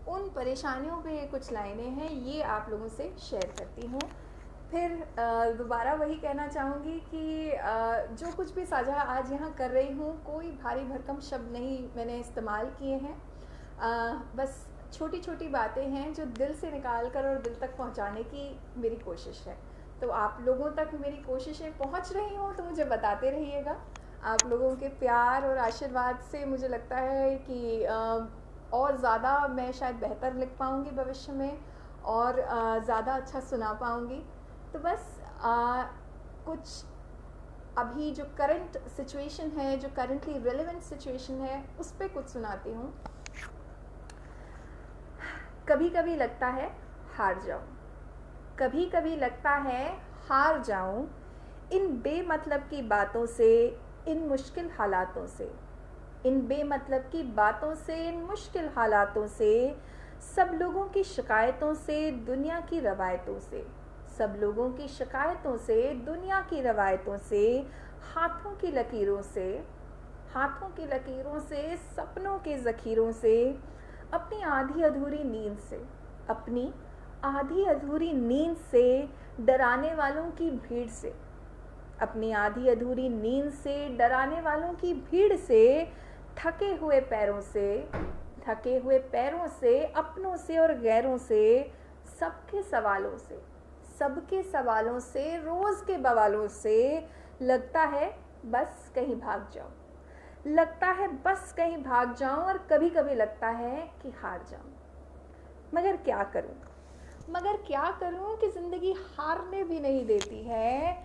[SPEAKER 1] उन परेशानियों पे ये कुछ लाइनें हैं, ये आप लोगों से शेयर करती हूँ। फिर दोबारा वही कहना चाहूँगी कि जो कुछ भी साझा आज यहाँ कर रही हूँ, कोई भारी भरकम शब्द नहीं मैंने इस्तेमाल किए हैं। बस छोटी छोटी बातें हैं जो दिल से निकाल कर और दिल तक पहुँचाने की मेरी कोशिश है। तो आप लोगों तक मेरी कोशिशें पहुँच रही हों तो मुझे बताते रहिएगा। आप लोगों के प्यार और आशीर्वाद से मुझे लगता है कि और ज़्यादा मैं शायद बेहतर लिख पाऊँगी भविष्य में और ज़्यादा अच्छा सुना पाऊँगी। तो बस कुछ अभी जो करंट सिचुएशन है, जो करंटली रिलेवेंट सिचुएशन है, उस पर कुछ सुनाती हूँ। कभी कभी लगता है हार जाऊँ, कभी कभी लगता है हार जाऊँ इन बेमतलब की बातों से, इन मुश्किल हालातों से, इन बेमतलब की बातों से, इन मुश्किल हालातों से, सब लोगों की शिकायतों से, दुनिया की रवायतों से, सब लोगों की शिकायतों से, दुनिया की रवायतों से, हाथों की लकीरों से, हाथों की लकीरों से, सपनों के ज़खीरों से, अपनी आधी अधूरी नींद से, अपनी आधी अधूरी नींद से, डराने वालों की भीड़ से, अपनी आधी अधूरी नींद से, डराने वालों की भीड़ से, थके हुए पैरों से, थके हुए पैरों से, अपनों से और गैरों से, सबके सवालों से, सबके सवालों से, रोज़ के बवालों से, लगता है बस कहीं भाग जाऊं, लगता है बस कहीं भाग जाऊं। और कभी कभी लगता है कि हार जाऊं। मगर क्या करूं, मगर क्या करूं कि ज़िंदगी हारने भी नहीं देती है,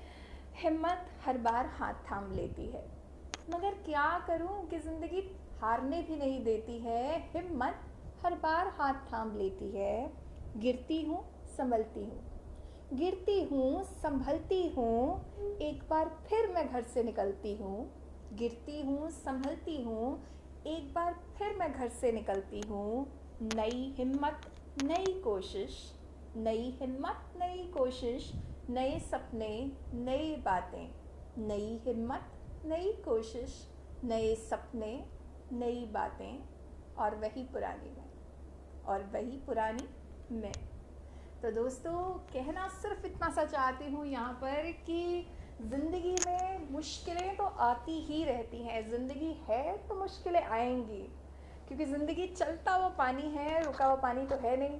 [SPEAKER 1] हिम्मत हर बार हाथ थाम लेती है। मगर क्या करूं कि ज़िंदगी हारने भी नहीं देती है, हिम्मत हर बार हाथ थाम लेती है। गिरती हूँ, संभलती हूँ, गिरती हूँ, संभलती हूँ, एक बार फिर मैं घर से निकलती हूँ। गिरती हूँ, संभलती हूँ, एक बार फिर मैं घर से निकलती हूँ। नई हिम्मत, नई कोशिश, नई हिम्मत, नई कोशिश, नए सपने, नई बातें। नई हिम्मत, नई कोशिश, नए सपने, नई बातें, और वही पुरानी मैं, और वही पुरानी मैं। तो दोस्तों, कहना सिर्फ इतना सा चाहती हूँ यहाँ पर कि ज़िंदगी में मुश्किलें तो आती ही रहती हैं। ज़िंदगी है तो मुश्किलें आएंगी, क्योंकि ज़िंदगी चलता हुआ पानी है, रुका हुआ पानी तो है नहीं।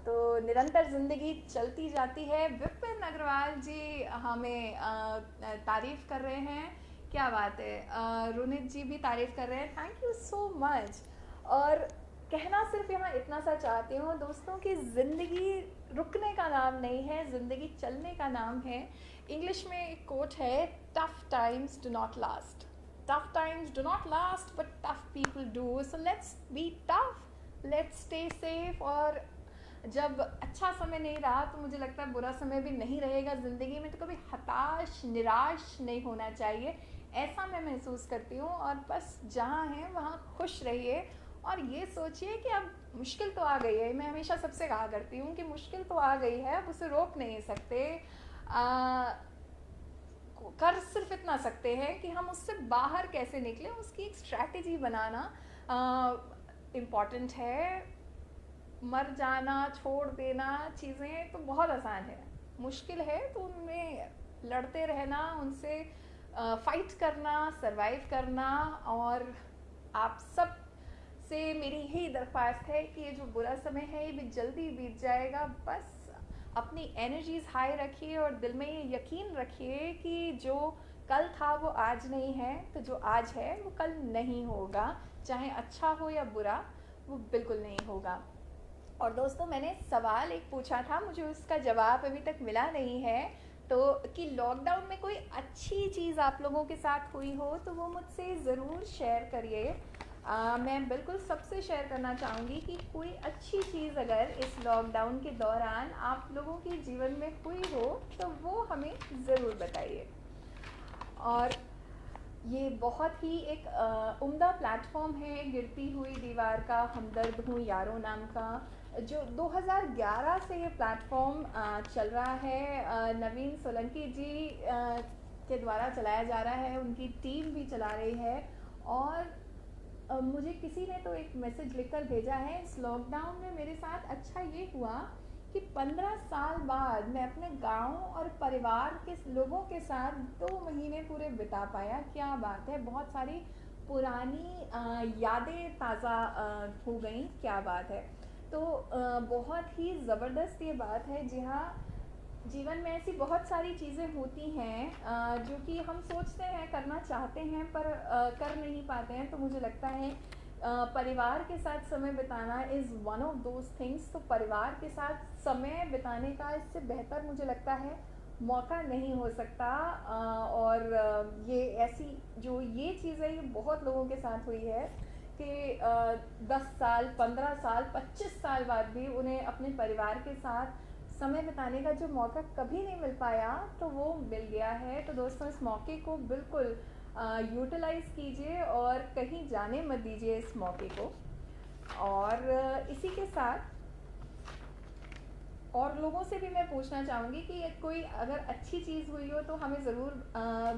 [SPEAKER 1] तो निरंतर ज़िंदगी चलती जाती है। विपिन अग्रवाल जी हमें तारीफ़ कर रहे हैं, क्या बात है। रोनित जी भी तारीफ़ कर रहे हैं, थैंक यू सो मच। और कहना सिर्फ यहाँ इतना सा चाहती हूँ दोस्तों कि ज़िंदगी रुकने का नाम नहीं है, ज़िंदगी चलने का नाम है। इंग्लिश में एक कोट है, tough times do not last, tough times do not last but tough people do. So let's be tough, let's stay safe. और जब अच्छा समय नहीं रहा तो मुझे लगता है बुरा समय भी नहीं रहेगा ज़िंदगी में, तो कभी हताश निराश नहीं होना चाहिए, ऐसा मैं महसूस करती हूँ। और बस जहाँ हैं वहाँ खुश रहिए, और ये सोचिए कि अब मुश्किल तो आ गई है। मैं हमेशा सबसे कहा करती हूँ कि मुश्किल तो आ गई है, अब उसे रोक नहीं सकते। कर सिर्फ इतना सकते हैं कि हम उससे बाहर कैसे निकलें, उसकी एक स्ट्रैटेजी बनाना इम्पॉर्टेंट है। मर जाना, छोड़ देना चीज़ें तो बहुत आसान है, मुश्किल है तो उनमें लड़ते रहना, उनसे फाइट करना, सरवाइव करना। और आप सब से मेरी यही दरख्वास्त है कि ये जो बुरा समय है ये भी जल्दी बीत जाएगा। बस अपनी एनर्जीज हाई रखिए और दिल में ये यकीन रखिए कि जो कल था वो आज नहीं है, तो जो आज है वो कल नहीं होगा, चाहे अच्छा हो या बुरा, वो बिल्कुल नहीं होगा। और दोस्तों, मैंने सवाल एक पूछा था, मुझे उसका जवाब अभी तक मिला नहीं है, तो कि लॉकडाउन में कोई अच्छी चीज़ आप लोगों के साथ हुई हो तो वो मुझसे ज़रूर शेयर करिए। मैं बिल्कुल सबसे शेयर करना चाहूँगी कि कोई अच्छी चीज़ अगर इस लॉकडाउन के दौरान आप लोगों के जीवन में हुई हो तो वो हमें ज़रूर बताइए। और ये बहुत ही एक उम्दा प्लेटफॉर्म है, गिरती हुई दीवार का हमदर्द हूँ यारों नाम का, जो 2011 से ये प्लेटफॉर्म चल रहा है। नवीन सोलंकी जी के द्वारा चलाया जा रहा है, उनकी टीम भी चला रही है। और मुझे किसी ने तो एक मैसेज लिखकर भेजा है, इस लॉकडाउन में मेरे साथ अच्छा ये हुआ कि 15 साल बाद मैं अपने गांव और परिवार के लोगों के साथ 2 महीने पूरे बिता पाया। क्या बात है, बहुत सारी पुरानी यादें ताज़ा हो गई, क्या बात है। तो बहुत ही ज़बरदस्त ये बात है। जी हाँ, जीवन में ऐसी बहुत सारी चीज़ें होती हैं जो कि हम सोचते हैं, करना चाहते हैं, पर कर नहीं पाते हैं। तो मुझे लगता है परिवार के साथ समय बिताना is one of those things. तो परिवार के साथ समय बिताने का इससे बेहतर मुझे लगता है मौका नहीं हो सकता। और ये ऐसी जो ये चीज़ है ये बहुत लोगों के साथ हुई है कि 10 साल, 15 साल, 25 साल बाद भी उन्हें अपने परिवार के साथ समय बिताने का जो मौका कभी नहीं मिल पाया तो वो मिल गया है। तो दोस्तों, इस मौके को बिल्कुल यूटिलाइज़ कीजिए और कहीं जाने मत दीजिए इस मौके को। और इसी के साथ और लोगों से भी मैं पूछना चाहूँगी कि कोई अगर अच्छी चीज़ हुई हो तो हमें ज़रूर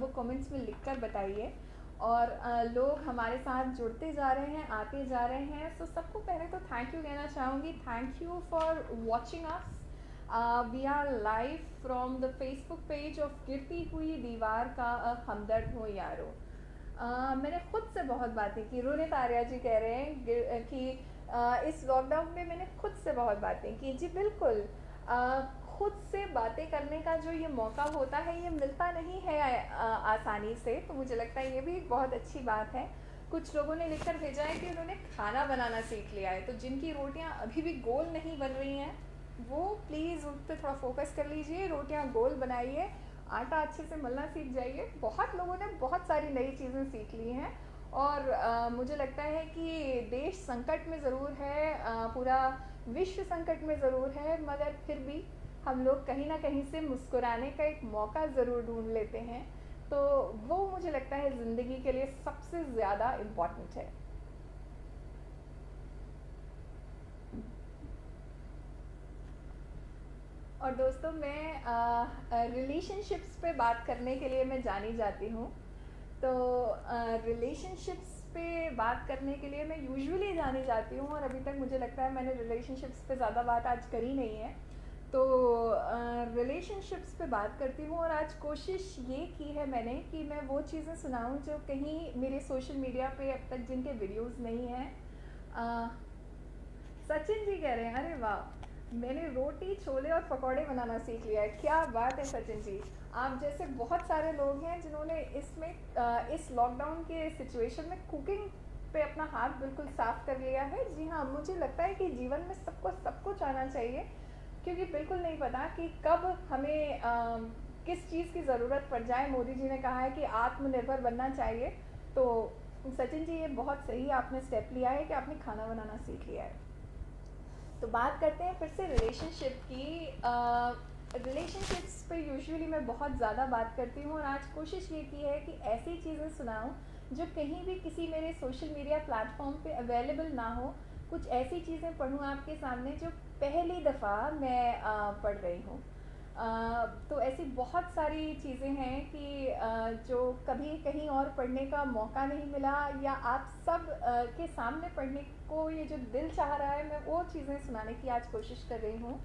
[SPEAKER 1] वो कमेंट्स में लिखकर बताइए। और लोग हमारे साथ जुड़ते जा रहे हैं, आते जा रहे हैं। सो सबको पहले तो थैंक यू कहना चाहूँगी, thank you for watching us. We are live from the Facebook page of गिरती हुई दीवार का हमदर्द हो यारो। मैंने खुद से बहुत बातें की, रोनित आर्या जी कह रहे हैं कि इस लॉकडाउन में मैंने खुद से बहुत बातें की। जी बिल्कुल, खुद से बातें करने का जो ये मौका होता है ये मिलता नहीं है आसानी से। तो मुझे लगता है ये भी एक बहुत अच्छी बात है। कुछ लोगों ने लिखकर भेजा है कि उन्होंने खाना बनाना सीख लिया है, तो जिनकी रोटियां अभी भी गोल नहीं बन रही हैं वो प्लीज़ उन पर थोड़ा फोकस कर लीजिए, रोटियां गोल बनाइए, आटा अच्छे से मलना सीख जाइए। बहुत लोगों ने बहुत सारी नई चीज़ें सीख ली हैं। और मुझे लगता है कि देश संकट में ज़रूर है, पूरा विश्व संकट में ज़रूर है, मगर फिर भी हम लोग कहीं ना कहीं से मुस्कुराने का एक मौका ज़रूर ढूंढ लेते हैं। तो वो मुझे लगता है ज़िंदगी के लिए सबसे ज़्यादा इम्पॉर्टेंट है। और दोस्तों, मैं रिलेशनशिप्स पे बात करने के लिए मैं जानी जाती हूँ। तो रिलेशनशिप्स पे बात करने के लिए मैं यूजुअली जानी जाती हूँ, और अभी तक मुझे लगता है मैंने रिलेशनशिप्स पे ज़्यादा बात आज करी नहीं है। तो रिलेशनशिप्स पे बात करती हूँ, और आज कोशिश ये की है मैंने कि मैं वो चीज़ें सुनाऊँ जो कहीं मेरे सोशल मीडिया पे अब तक जिनके वीडियोस नहीं हैं। सचिन जी कह रहे हैं, अरे वाह, मैंने रोटी छोले और पकौड़े बनाना सीख लिया है। क्या बात है सचिन जी। आप जैसे बहुत सारे लोग हैं जिन्होंने इस लॉकडाउन के सिचुएशन में कुकिंग पे अपना हाथ बिल्कुल साफ कर लिया है। जी हाँ, मुझे लगता है कि जीवन में सबको सब कुछ आना चाहिए, क्योंकि बिल्कुल नहीं पता कि कब हमें किस चीज़ की ज़रूरत पड़ जाए। मोदी जी ने कहा है कि आत्मनिर्भर बनना चाहिए। तो सचिन जी, ये बहुत सही आपने स्टेप लिया है कि आपने खाना बनाना सीख लिया है। तो बात करते हैं फिर से रिलेशनशिप की। रिलेशनशिप्स पे यूजुअली मैं बहुत ज़्यादा बात करती हूँ, और आज कोशिश ये की है कि ऐसी चीज़ें सुनाऊँ जो कहीं भी किसी मेरे सोशल मीडिया प्लेटफॉर्म पे अवेलेबल ना हो। कुछ ऐसी चीज़ें पढ़ूँ आपके सामने जो पहली दफ़ा मैं पढ़ रही हूँ। तो ऐसी बहुत सारी चीज़ें हैं कि जो कभी कहीं और पढ़ने का मौका नहीं मिला, या आप सब के सामने पढ़ने को ये जो दिल चाह रहा है, मैं वो चीज़ें सुनाने की आज कोशिश कर रही हूँ।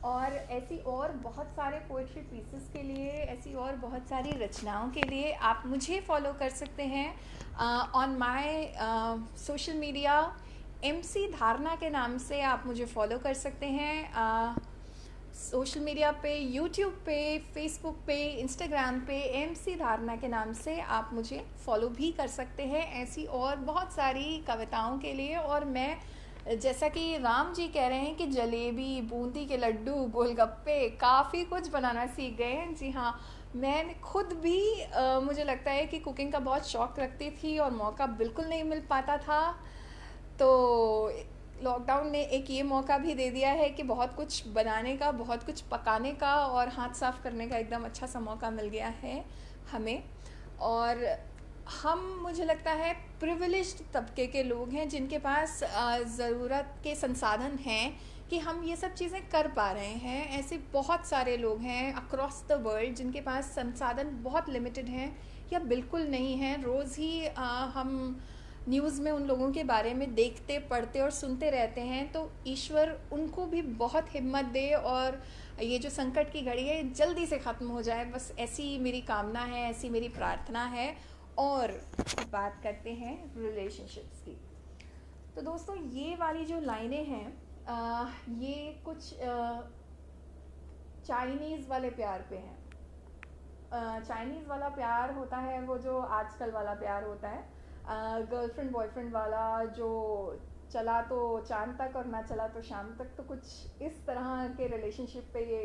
[SPEAKER 1] और ऐसी और बहुत सारे पोइट्री पीसेस के लिए, ऐसी और बहुत सारी रचनाओं के लिए आप मुझे फॉलो कर सकते हैं on my social media. MC धारणा के नाम से आप मुझे फॉलो कर सकते हैं। सोशल मीडिया पे, यूट्यूब पे, फेसबुक पे, इंस्टाग्राम पे MC धारणा के नाम से आप मुझे फॉलो भी कर सकते हैं, ऐसी और बहुत सारी कविताओं के लिए। और मैं, जैसा कि राम जी कह रहे हैं कि जलेबी, बूंदी के लड्डू, गोलगप्पे, काफ़ी कुछ बनाना सीख गए हैं। जी हाँ, मैं खुद भी मुझे लगता है कि कुकिंग का बहुत शौक़ रखती थी, और मौका बिल्कुल नहीं मिल पाता था। तो लॉकडाउन ने एक ये मौका भी दे दिया है कि बहुत कुछ बनाने का, बहुत कुछ पकाने का, और हाथ साफ करने का एकदम अच्छा सा मौका मिल गया है हमें। और हम, मुझे लगता है, प्रिविलेज्ड तबके के लोग हैं जिनके पास ज़रूरत के संसाधन हैं कि हम ये सब चीज़ें कर पा रहे हैं। ऐसे बहुत सारे लोग हैं अक्रॉस द वर्ल्ड जिनके पास संसाधन बहुत लिमिटेड हैं, या बिल्कुल नहीं हैं। रोज़ ही हम न्यूज़ में उन लोगों के बारे में देखते, पढ़ते और सुनते रहते हैं। तो ईश्वर उनको भी बहुत हिम्मत दे, और ये जो संकट की घड़ी है जल्दी से ख़त्म हो जाए, बस ऐसी मेरी कामना है, ऐसी मेरी प्रार्थना है। और बात करते हैं रिलेशनशिप्स की। तो दोस्तों, ये वाली जो लाइनें हैं, ये कुछ चाइनीज़ वाले प्यार पे हैं। चाइनीज़ वाला प्यार होता है वो जो आजकल वाला प्यार होता है, गर्लफ्रेंड बॉयफ्रेंड वाला, जो चला तो चांद तक और ना चला तो शाम तक। तो कुछ इस तरह के रिलेशनशिप पे ये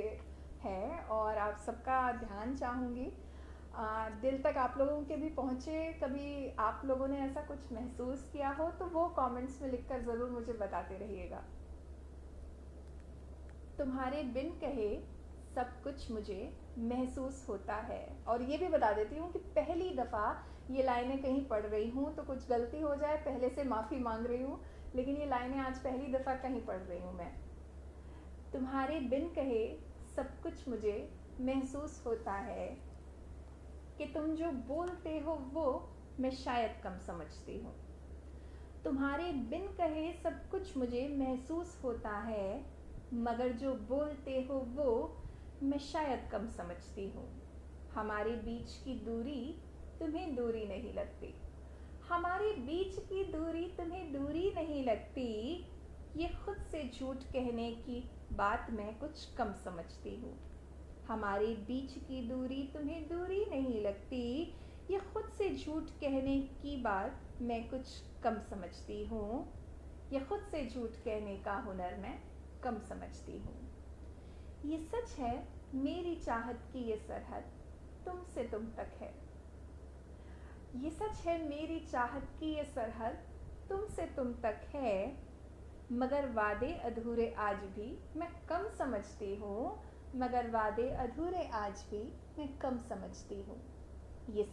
[SPEAKER 1] है, और आप सबका ध्यान चाहूँगी। दिल तक आप लोगों के भी पहुँचे। कभी आप लोगों ने ऐसा कुछ महसूस किया हो तो वो कमेंट्स में लिखकर ज़रूर मुझे बताते रहिएगा। तुम्हारे बिन कहे सब कुछ मुझे महसूस होता है। और ये भी बता देती हूँ कि पहली दफ़ा ये लाइनें कहीं पढ़ रही हूँ, तो कुछ गलती हो जाए पहले से माफ़ी मांग रही हूँ, लेकिन ये लाइनें आज पहली दफ़ा कहीं पढ़ रही हूँ मैं। तुम्हारे बिन कहे सब कुछ मुझे महसूस होता है, कि तुम जो बोलते हो वो मैं शायद कम समझती हूँ। तुम्हारे बिन कहे सब कुछ मुझे महसूस होता है, मगर जो बोलते हो वो मैं शायद कम समझती हूँ। हमारे बीच की दूरी तुम्हें दूरी नहीं लगती। हमारे बीच की दूरी तुम्हें दूरी नहीं लगती। ये खुद से झूठ कहने की बात मैं कुछ कम समझती हूँ। हमारे बीच की दूरी तुम्हें दूरी नहीं लगती। ये खुद से झूठ कहने की बात मैं कुछ कम समझती हूँ। ये खुद से झूठ कहने का हुनर मैं कम समझती हूँ। ये सच है मेरी चाहत की ये सरहद तुमसे तुम तक है। ये सच है मेरी चाहत की ये सरहद तुमसे तुम तक है, मगर वादे अधूरे आज भी मैं कम समझती हूँ, मगर वादे अधूरे आज भी मैं कम समझती हूँ। ये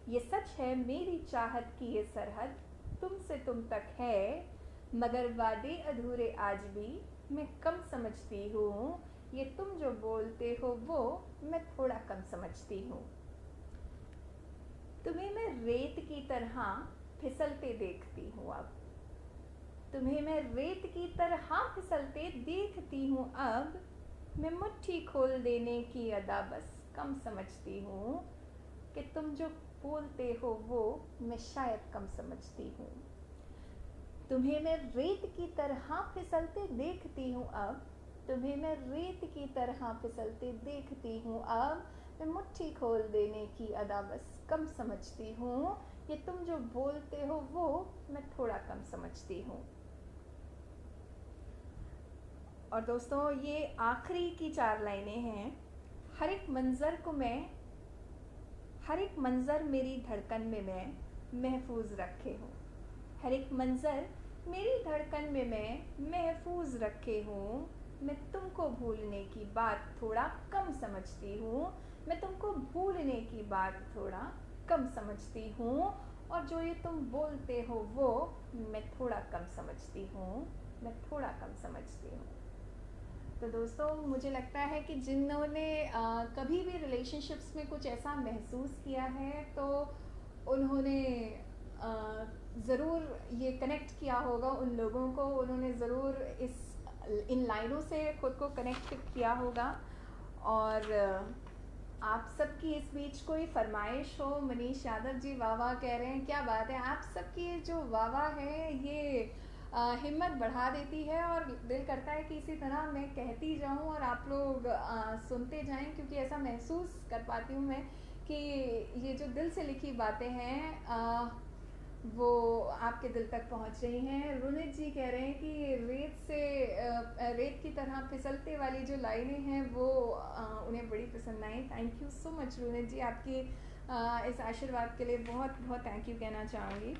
[SPEAKER 1] ये सच है मेरी चाहत की ये सरहद तुमसे तुम तक है, मगर वादे अधूरे आज भी मैं कम समझती हूँ। ये तुम जो बोलते हो वो मैं थोड़ा कम समझती हूँ। तुम्हें मैं रेत की तरह फिसलते देखती हूँ अब, तुम्हें मैं रेत की तरह फिसलते देखती हूँ अब, मैं मुट्ठी खोल देने की अदा बस कम समझती हूँ। कि तुम जो बोलते हो वो मैं शायद कम समझती हूँ। तुम्हें मैं रेत की तरह फिसलते देखती हूँ अब, तुम्हें मैं रेत की तरह फिसलते देखती हूँ अब, मैं मुट्ठी खोल देने की अदा बस कम समझती हूँ। ये तुम जो बोलते हो वो मैं थोड़ा कम समझती हूँ। और दोस्तों ये आखिरी की 4 लाइनें हैं। हर एक मंज़र मेरी धड़कन में मैं महफूज रखे हूँ, हर एक मंज़र मेरी धड़कन में मैं महफूज रखे हूँ। मैं तुमको भूलने की बात थोड़ा कम समझती हूँ, मैं तुमको भूलने की बात थोड़ा कम समझती हूँ। और जो ये तुम बोलते हो वो मैं थोड़ा कम समझती हूँ, मैं थोड़ा कम समझती हूँ। तो दोस्तों मुझे लगता है कि जिन्होंने कभी भी रिलेशनशिप्स में कुछ ऐसा महसूस किया है तो उन्होंने ज़रूर ये कनेक्ट किया होगा उन लोगों को, उन्होंने ज़रूर इन लाइनों से खुद को कनेक्ट किया होगा। और आप सबकी इस बीच कोई फरमाइश हो? मनीष यादव जी वाह वाह कह रहे हैं, क्या बात है। आप सबकी जो वाह वाह है ये हिम्मत बढ़ा देती है और दिल करता है कि इसी तरह मैं कहती जाऊं और आप लोग सुनते जाएं, क्योंकि ऐसा महसूस कर पाती हूँ मैं कि ये जो दिल से लिखी बातें हैं वो आपके दिल तक पहुंच रही हैं। रुनित जी कह रहे हैं कि रेत की तरह फिसलते वाली जो लाइनें हैं वो उन्हें बड़ी पसंद आई। Thank you so much Runit ji, आपकी इस आशीर्वाद के लिए बहुत बहुत थैंक यू कहना चाहूँगी।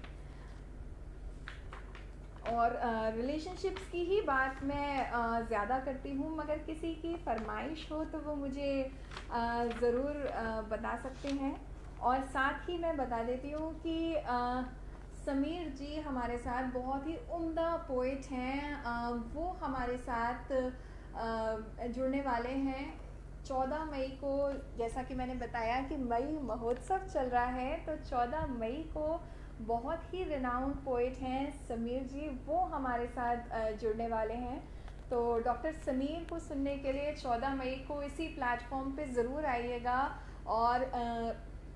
[SPEAKER 1] और रिलेशनशिप्स की ही बात मैं ज़्यादा करती हूँ, मगर किसी की फरमाइश हो तो वो मुझे ज़रूर बता सकते हैं। और साथ ही मैं बता देती हूँ कि समीर जी हमारे साथ बहुत ही उम्दा पोइट हैं, वो हमारे साथ जुड़ने वाले हैं 14 मई को। जैसा कि मैंने बताया कि मई महोत्सव चल रहा है, तो 14 मई को बहुत ही रिनाउंड पोइट हैं समीर जी, वो हमारे साथ जुड़ने वाले हैं। तो डॉक्टर समीर को सुनने के लिए 14 मई को इसी प्लेटफॉर्म पे ज़रूर आइएगा। और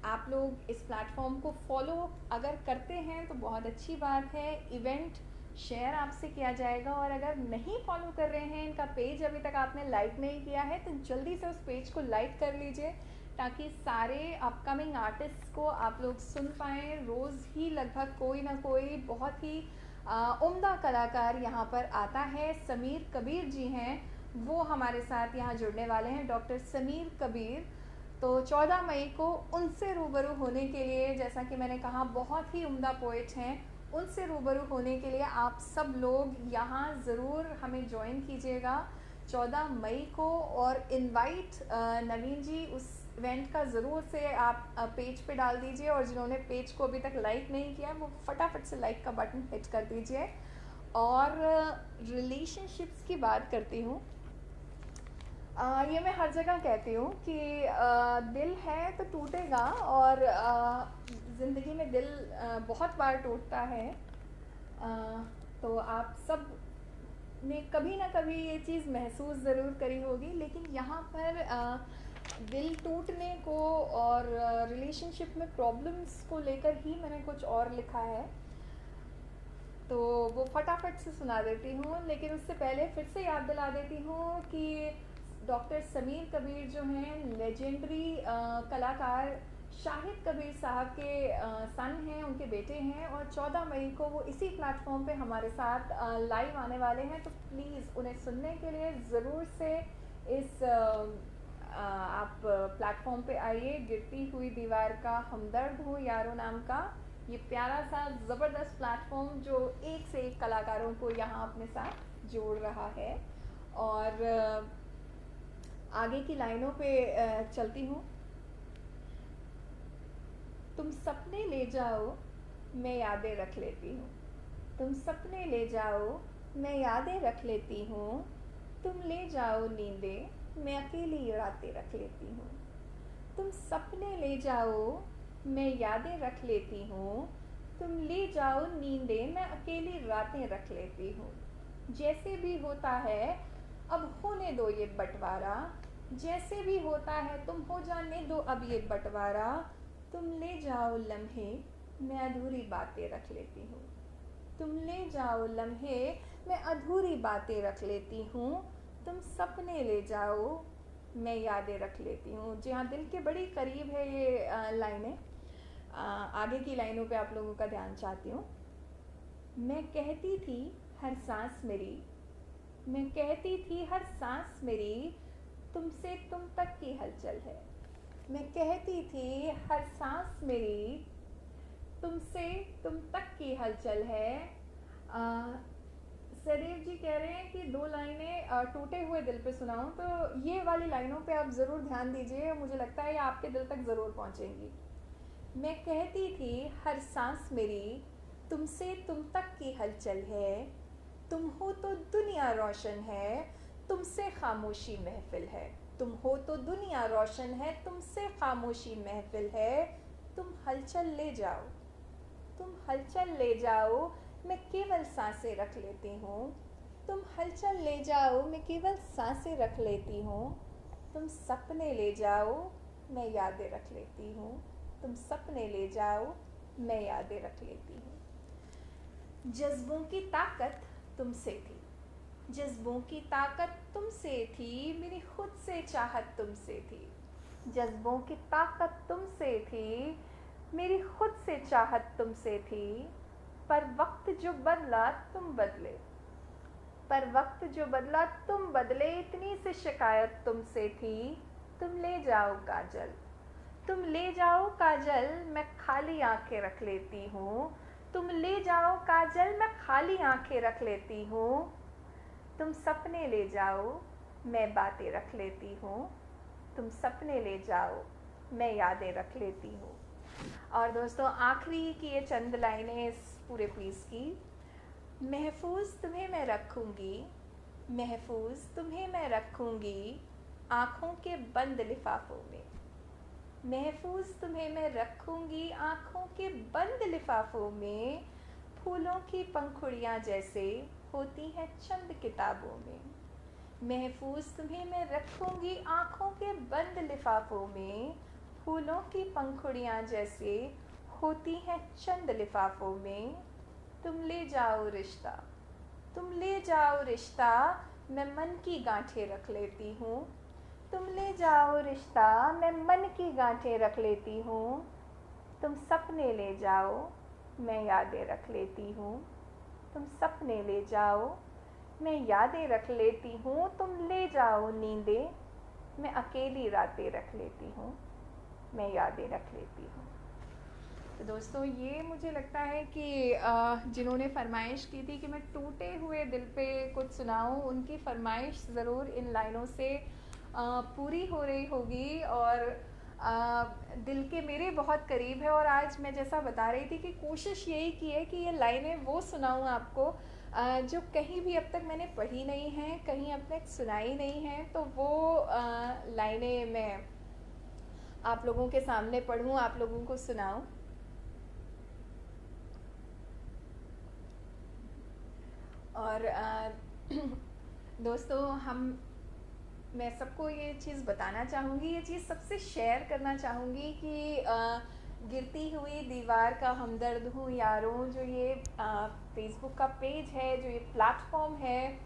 [SPEAKER 1] आप लोग इस प्लेटफॉर्म को फॉलो अगर करते हैं तो बहुत अच्छी बात है, इवेंट शेयर आपसे किया जाएगा। और अगर नहीं फॉलो कर रहे हैं, इनका पेज अभी तक आपने लाइक नहीं किया है, तो जल्दी से उस पेज को लाइक कर लीजिए ताकि सारे अपकमिंग आर्टिस्ट को आप लोग सुन पाएँ। रोज़ ही लगभग कोई ना कोई बहुत ही उम्दा कलाकार यहाँ पर आता है। समीर कबीर जी हैं, वो हमारे साथ यहाँ जुड़ने वाले हैं, डॉक्टर समीर कबीर। तो 14 मई को उनसे रूबरू होने के लिए, जैसा कि मैंने कहा बहुत ही उम्दा पोइट हैं, उनसे रूबरू होने के लिए आप सब लोग यहाँ ज़रूर हमें ज्वाइन कीजिएगा 14 मई को। और इनवाइट नवीन जी उस इवेंट का ज़रूर से आप पेज पे डाल दीजिए, और जिन्होंने पेज को अभी तक लाइक नहीं किया वो फटाफट से लाइक का बटन हिट कर दीजिए। और रिलेशनशिप्स की बात करती हूँ, ये मैं हर जगह कहती हूँ कि दिल है तो टूटेगा, और ज़िंदगी में दिल बहुत बार टूटता है। तो आप सब ने कभी ना कभी ये चीज़ महसूस ज़रूर करी होगी, लेकिन यहाँ पर दिल टूटने को और रिलेशनशिप में प्रॉब्लम्स को लेकर ही मैंने कुछ और लिखा है, तो वो फटाफट से सुना देती हूँ। लेकिन उससे पहले फिर से याद दिला देती हूँ कि डॉक्टर समीर कबीर जो हैं लेजेंडरी कलाकार शाहिद कबीर साहब के सन हैं, उनके बेटे हैं, और 14 मई को वो इसी प्लेटफॉर्म पे हमारे साथ लाइव आने वाले हैं। तो प्लीज़ उन्हें सुनने के लिए ज़रूर से इस आप प्लेटफॉर्म पे आइए। गिरती हुई दीवार का हमदर्द हूँ यारों नाम का ये प्यारा सा ज़बरदस्त प्लेटफॉर्म जो एक से एक कलाकारों को यहाँ अपने साथ जोड़ रहा है। और आगे की लाइनों पे चलती हूँ। तुम सपने ले जाओ मैं यादें रख लेती हूँ। तुम सपने ले जाओ मैं यादें रख लेती हूँ। तुम ले जाओ नींदें मैं अकेली रातें रख लेती हूँ। तुम सपने ले जाओ मैं यादें रख लेती हूँ। तुम ले जाओ नींदें मैं अकेली रातें रख लेती हूँ। जैसे भी होता है अब होने दो ये बंटवारा। जैसे भी होता है तुम हो जाने दो अब ये बंटवारा। तुम ले जाओ लम्हे मैं अधूरी बातें रख लेती हूँ। तुम ले जाओ लम्हे मैं अधूरी बातें रख लेती हूँ। तुम सपने ले जाओ मैं यादें रख लेती हूँ। जी हाँ, दिल के बड़ी करीब है ये लाइनें। आगे की लाइनों पे आप लोगों का ध्यान चाहती हूँ। मैं कहती थी हर सांस मेरी, मैं कहती थी हर सांस मेरी, तुमसे तुम तक की हलचल है। मैं कहती थी हर सांस मेरी, तुमसे तुम तक की हलचल है। सदैव जी कह रहे हैं कि दो लाइनें टूटे हुए दिल पे सुनाऊं, तो ये वाली लाइनों पे आप ज़रूर ध्यान दीजिए। मुझे लगता है ये आपके दिल तक ज़रूर पहुंचेंगी। मैं कहती थी हर सांस मेरी, तुमसे तुम तक की हलचल है। तुम हो तो दुनिया रोशन है, तुमसे खामोशी महफिल है। तुम हो तो दुनिया रोशन है, तुमसे खामोशी महफिल है। तुम हलचल ले जाओ, तुम हलचल ले जाओ मैं केवल सांसें रख लेती हूँ। तुम हलचल ले जाओ मैं केवल सांसें रख लेती हूँ। तुम सपने ले जाओ मैं यादें रख लेती हूँ। तुम सपने ले जाओ मैं यादें रख लेती हूँ। जज्बों की ताकत तुमसे थी, जज्बों की ताकत तुमसे थी, मेरी खुद से चाहत तुमसे थी। जज्बों की ताकत तुमसे थी, मेरी खुद से चाहत तुमसे थी। पर वक्त जो बदला तुम बदले, पर वक्त जो बदला तुम बदले, इतनी सी शिकायत तुमसे थी। तुम ले जाओ काजल, तुम ले जाओ काजल मैं खाली आंखें रख लेती हूँ। तुम ले जाओ काजल मैं खाली आंखें रख लेती हूँ। तुम सपने ले जाओ मैं बातें रख लेती हूँ। तुम सपने ले जाओ मैं यादें रख लेती हूँ। और दोस्तों आखिरी की ये चंद लाइनें इस पूरे पीस की। महफूज तुम्हें मैं रखूँगी, महफूज तुम्हें मैं रखूँगी आँखों के बंद लिफाफों में। महफूज तुम्हें मैं रखूँगी आँखों के बंद लिफाफों में। फूलों की पंखुड़ियाँ जैसे होती हैं चंद किताबों में। महफूज तुम्हें मैं रखूँगी आँखों के बंद लिफाफों में। फूलों की पंखुड़ियाँ जैसे होती हैं चंद लिफाफों में। तुम ले जाओ रिश्ता, तुम ले जाओ रिश्ता मैं मन की गांठें रख लेती हूँ। तुम ले जाओ रिश्ता मैं मन की गांठें रख लेती हूँ। तुम सपने ले जाओ मैं यादें रख लेती हूँ। तुम सपने ले जाओ मैं यादें रख लेती हूँ। तुम ले जाओ नींदें मैं अकेली रातें रख लेती हूँ। मैं यादें रख लेती हूँ। तो दोस्तों ये मुझे लगता है कि जिन्होंने फरमाइश की थी कि मैं टूटे हुए दिल पे कुछ सुनाऊँ, उनकी फरमाइश ज़रूर इन लाइनों से पूरी हो रही होगी। और दिल के मेरे बहुत करीब है। और आज मैं जैसा बता रही थी कि कोशिश यही की है कि ये लाइनें वो सुनाऊँ आपको जो कहीं भी अब तक मैंने पढ़ी नहीं हैं, कहीं अब तक सुनाई नहीं हैं। तो वो लाइनें मैं आप लोगों के सामने पढ़ूँ, आप लोगों को सुनाऊँ। और दोस्तों मैं सबको ये चीज़ बताना चाहूँगी, ये चीज़ सबसे शेयर करना चाहूँगी कि गिरती हुई दीवार का हमदर्द हूँ यारों, जो ये फेसबुक का पेज है, जो ये प्लेटफॉर्म है,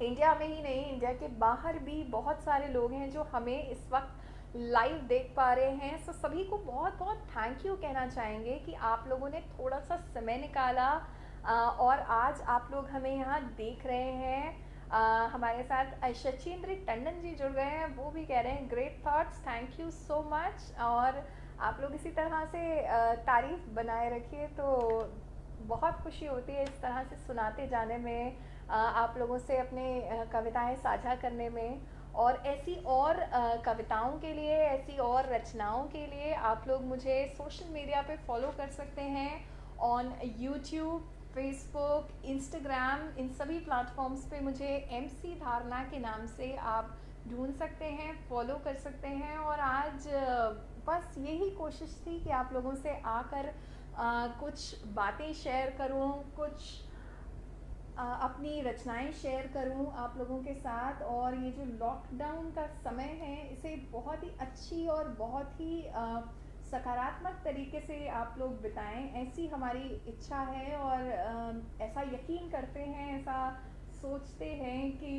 [SPEAKER 1] इंडिया में ही नहीं इंडिया के बाहर भी बहुत सारे लोग हैं जो हमें इस वक्त लाइव देख पा रहे हैं। सो सभी को बहुत बहुत थैंक यू कहना चाहेंगे कि आप लोगों ने थोड़ा सा समय निकाला और आज आप लोग हमें यहाँ देख रहे हैं। हमारे साथ शचीन्द्र टंडन जी जुड़ गए हैं, वो भी कह रहे हैं great thoughts, thank you so much. और आप लोग इसी तरह से तारीफ बनाए रखिए, तो बहुत खुशी होती है इस तरह से सुनाते जाने में, आप लोगों से अपने कविताएं साझा करने में। और ऐसी और कविताओं के लिए, ऐसी और रचनाओं के लिए आप लोग मुझे सोशल मीडिया पे फॉलो कर सकते हैं ऑन यूट्यूब, फेसबुक, इंस्टाग्राम, इन सभी प्लेटफॉर्म्स पे मुझे MC धारणा के नाम से आप ढूंढ सकते हैं, फॉलो कर सकते हैं। और आज बस यही कोशिश थी कि आप लोगों से आकर कुछ बातें शेयर करूं, कुछ अपनी रचनाएं शेयर करूं आप लोगों के साथ। और ये जो लॉकडाउन का समय है, इसे बहुत ही अच्छी और बहुत ही सकारात्मक तरीके से आप लोग बिताएं, ऐसी हमारी इच्छा है। और ऐसा यकीन करते हैं, ऐसा सोचते हैं कि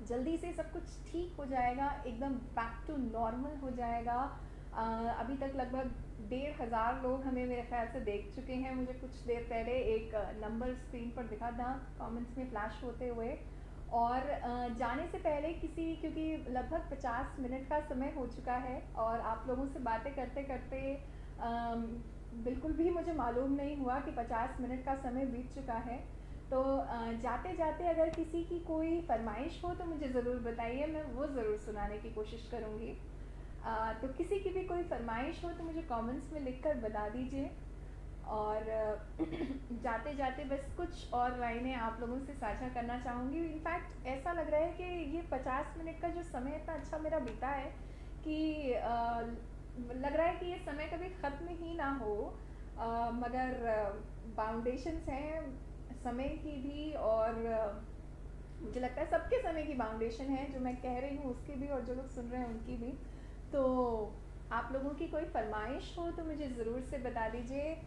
[SPEAKER 1] जल्दी से सब कुछ ठीक हो जाएगा, एकदम बैक टू नॉर्मल हो जाएगा। अभी तक लगभग 1,500 लोग हमें मेरे ख्याल से देख चुके हैं। मुझे कुछ देर पहले एक नंबर स्क्रीन पर दिखा था, कमेंट्स में फ्लैश होते हुए। और जाने से पहले क्योंकि लगभग 50 मिनट का समय हो चुका है और आप लोगों से बातें करते करते बिल्कुल भी मुझे मालूम नहीं हुआ कि 50 मिनट का समय बीत चुका है। तो जाते जाते अगर किसी की कोई फरमाइश हो तो मुझे ज़रूर बताइए, मैं वो ज़रूर सुनाने की कोशिश करूँगी। तो किसी की भी कोई फरमाइश हो तो मुझे कमेंट्स में लिखकर बता दीजिए। और जाते जाते बस कुछ और लाइनें आप लोगों से साझा करना चाहूँगी। इनफैक्ट ऐसा लग रहा है कि ये 50 मिनट का जो समय इतना अच्छा मेरा बीता है कि लग रहा है कि ये समय कभी ख़त्म ही ना हो। मगर बाउंडेशंस हैं समय की भी, और मुझे लगता है सबके समय की बाउंडेशन है, जो मैं कह रही हूँ उसकी भी और जो लोग सुन रहे हैं उनकी भी। तो आप लोगों की कोई फरमाइश हो तो मुझे ज़रूर से बता दीजिए।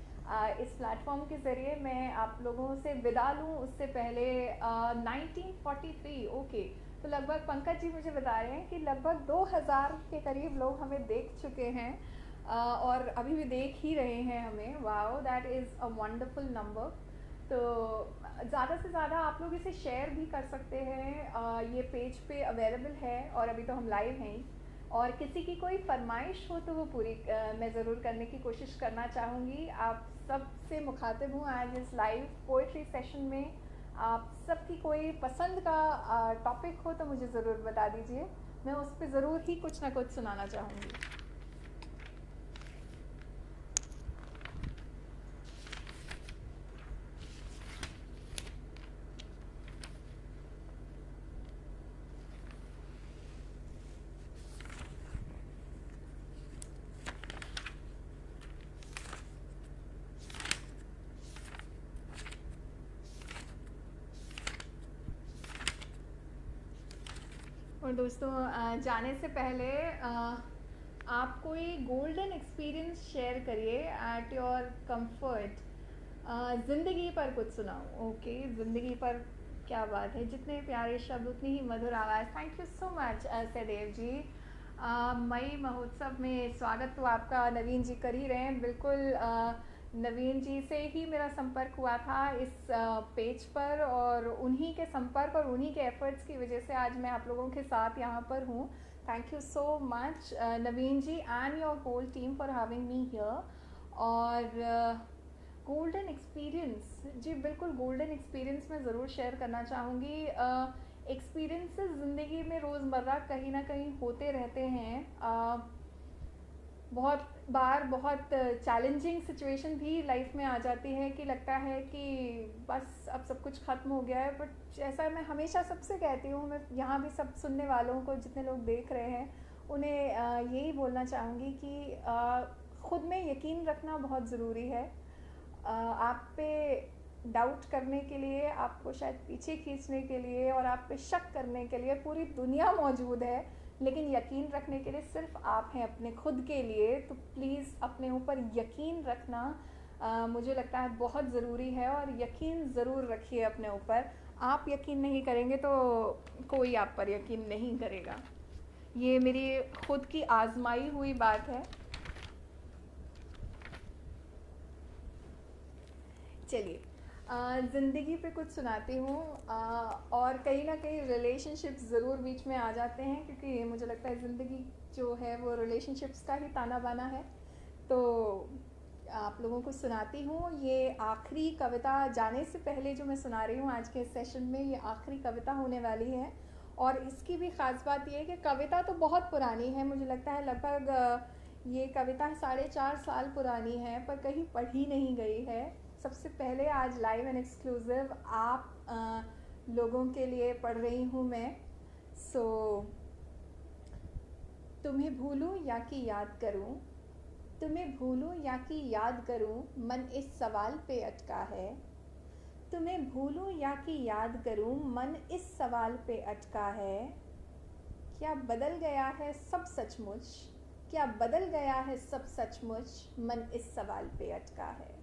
[SPEAKER 1] इस प्लेटफॉर्म के ज़रिए मैं आप लोगों से विदा लूँ उससे पहले 1943 ओके, तो लगभग पंकज जी मुझे बता रहे हैं कि लगभग 2000 के करीब लोग हमें देख चुके हैं और अभी भी देख ही रहे हैं हमें। Wow, that is a wonderful number. तो ज़्यादा से ज़्यादा आप लोग इसे शेयर भी कर सकते हैं, ये पेज पे अवेलेबल है और अभी तो हम लाइव हैं ही। और किसी की कोई फरमाइश हो तो वो पूरी मैं ज़रूर करने की कोशिश करना चाहूँगी। आप सब से मुखातिब हूँ आज इस लाइव पोइट्री सेशन में। आप सबकी कोई पसंद का टॉपिक हो तो मुझे ज़रूर बता दीजिए, मैं उस पर ज़रूर ही कुछ ना कुछ सुनाना चाहूँगी। और दोस्तों जाने से पहले आप कोई गोल्डन एक्सपीरियंस शेयर करिए एट योर कंफर्ट। ज़िंदगी पर कुछ सुनाओ। ओके, ज़िंदगी पर क्या बात है, जितने प्यारे शब्द उतनी ही मधुर आवाज़। Thank you so much Sahdev ji. मई महोत्सव में स्वागत तो आपका नवीन जी कर ही रहे हैं। बिल्कुल नवीन जी से ही मेरा संपर्क हुआ था इस पेज पर, और उन्हीं के संपर्क और उन्हीं के एफर्ट्स की वजह से आज मैं आप लोगों के साथ यहाँ पर हूँ। Thank you so much Naveen ji and your whole team for having me here. और गोल्डन एक्सपीरियंस, जी बिल्कुल गोल्डन एक्सपीरियंस मैं ज़रूर शेयर करना चाहूँगी। एक्सपीरियंसेस ज़िंदगी में रोज़मर्रा कहीं ना कहीं होते रहते हैं। बहुत बार बहुत चैलेंजिंग सिचुएशन भी लाइफ में आ जाती है कि लगता है कि बस अब सब कुछ ख़त्म हो गया है। बट जैसा मैं हमेशा सबसे कहती हूँ, मैं यहाँ भी सब सुनने वालों को, जितने लोग देख रहे हैं, उन्हें यही बोलना चाहूँगी कि ख़ुद में यकीन रखना बहुत ज़रूरी है। आप पे डाउट करने के लिए, आपको शायद पीछे खींचने के लिए और आप पे शक करने के लिए पूरी दुनिया मौजूद है, लेकिन यकीन रखने के लिए सिर्फ आप हैं अपने खुद के लिए। तो प्लीज़ अपने ऊपर यकीन रखना मुझे लगता है बहुत ज़रूरी है, और यकीन ज़रूर रखिए अपने ऊपर। आप यकीन नहीं करेंगे तो कोई आप पर यकीन नहीं करेगा। ये मेरी खुद की आजमाई हुई बात है। चलिए, ज़िंदगी पे कुछ सुनाती हूँ। और कहीं ना कहीं रिलेशनशिप्स ज़रूर बीच में आ जाते हैं, क्योंकि मुझे लगता है ज़िंदगी जो है वो रिलेशनशिप्स का ही ताना बाना है। तो आप लोगों को सुनाती हूँ। ये आखिरी कविता, जाने से पहले जो मैं सुना रही हूँ आज के सेशन में, ये आखिरी कविता होने वाली है। और इसकी भी ख़ास बात ये है कि कविता तो बहुत पुरानी है, मुझे लगता है लगभग ये कविता 4.5 साल पुरानी है, पर कहीं पढ़ी नहीं गई है। सबसे पहले आज लाइव एंड एक्सक्लूसिव आप लोगों के लिए पढ़ रही हूँ मैं। सो तुम्हें भूलूं या कि याद करूं, तुम्हें भूलूं या कि याद करूं, मन इस सवाल पे अटका है। तुम्हें भूलूं या कि याद करूं, मन इस सवाल पे अटका है। क्या बदल गया है सब सचमुच, क्या बदल गया है सब सचमुच, मन इस सवाल पे अटका है।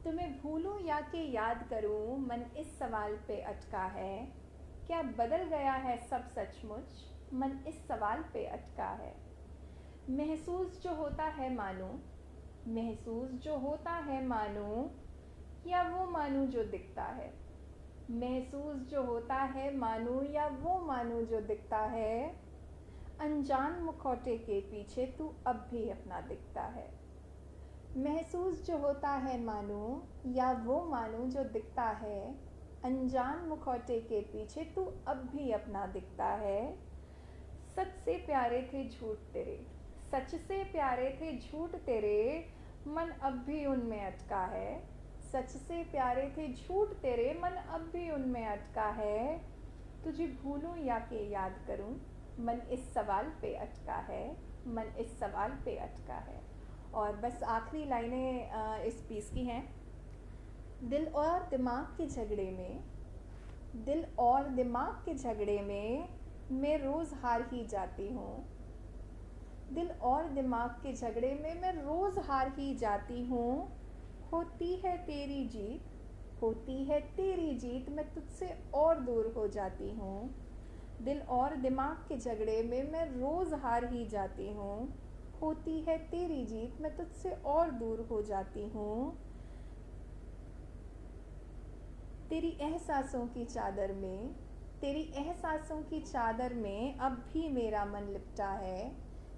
[SPEAKER 1] तुम्हें भूलूं या कि याद करूं, मन इस सवाल पे अटका है। क्या बदल गया है सब सचमुच, मन इस सवाल पे अटका है। महसूस जो होता है मानो, महसूस जो होता है मानो, या वो मानो जो दिखता है। महसूस जो होता है मानो, या वो मानो जो दिखता है। अनजान मुखौटे के पीछे तू अब भी अपना दिखता है। महसूस जो होता है मानो, या वो मानो जो दिखता है। अनजान मुखौटे के पीछे तू अब भी अपना दिखता है। सच से प्यारे थे झूठ तेरे, सच से प्यारे थे झूठ तेरे, मन अब भी उनमें अटका है। सच से प्यारे थे झूठ तेरे, मन अब भी उनमें अटका है। तुझे भूलूं या कि याद करूं, मन इस सवाल पे अटका है, मन इस सवाल पे अटका है। और बस आखिरी लाइनें इस पीस की हैं। दिल और दिमाग के झगड़े में, दिल और दिमाग के झगड़े में मैं रोज़ हार ही जाती हूँ। दिल और दिमाग के झगड़े में मैं रोज़ हार ही जाती हूँ। होती है तेरी जीत, होती है तेरी जीत, मैं तुझसे और दूर हो जाती हूँ। दिल और दिमाग के झगड़े में मैं रोज़ हार ही जाती हूँ। होती है तेरी जीत, मैं तुझसे और दूर हो जाती हूँ। तेरी एहसासों की चादर में, तेरी एहसासों की चादर में अब भी मेरा मन लिपटा है।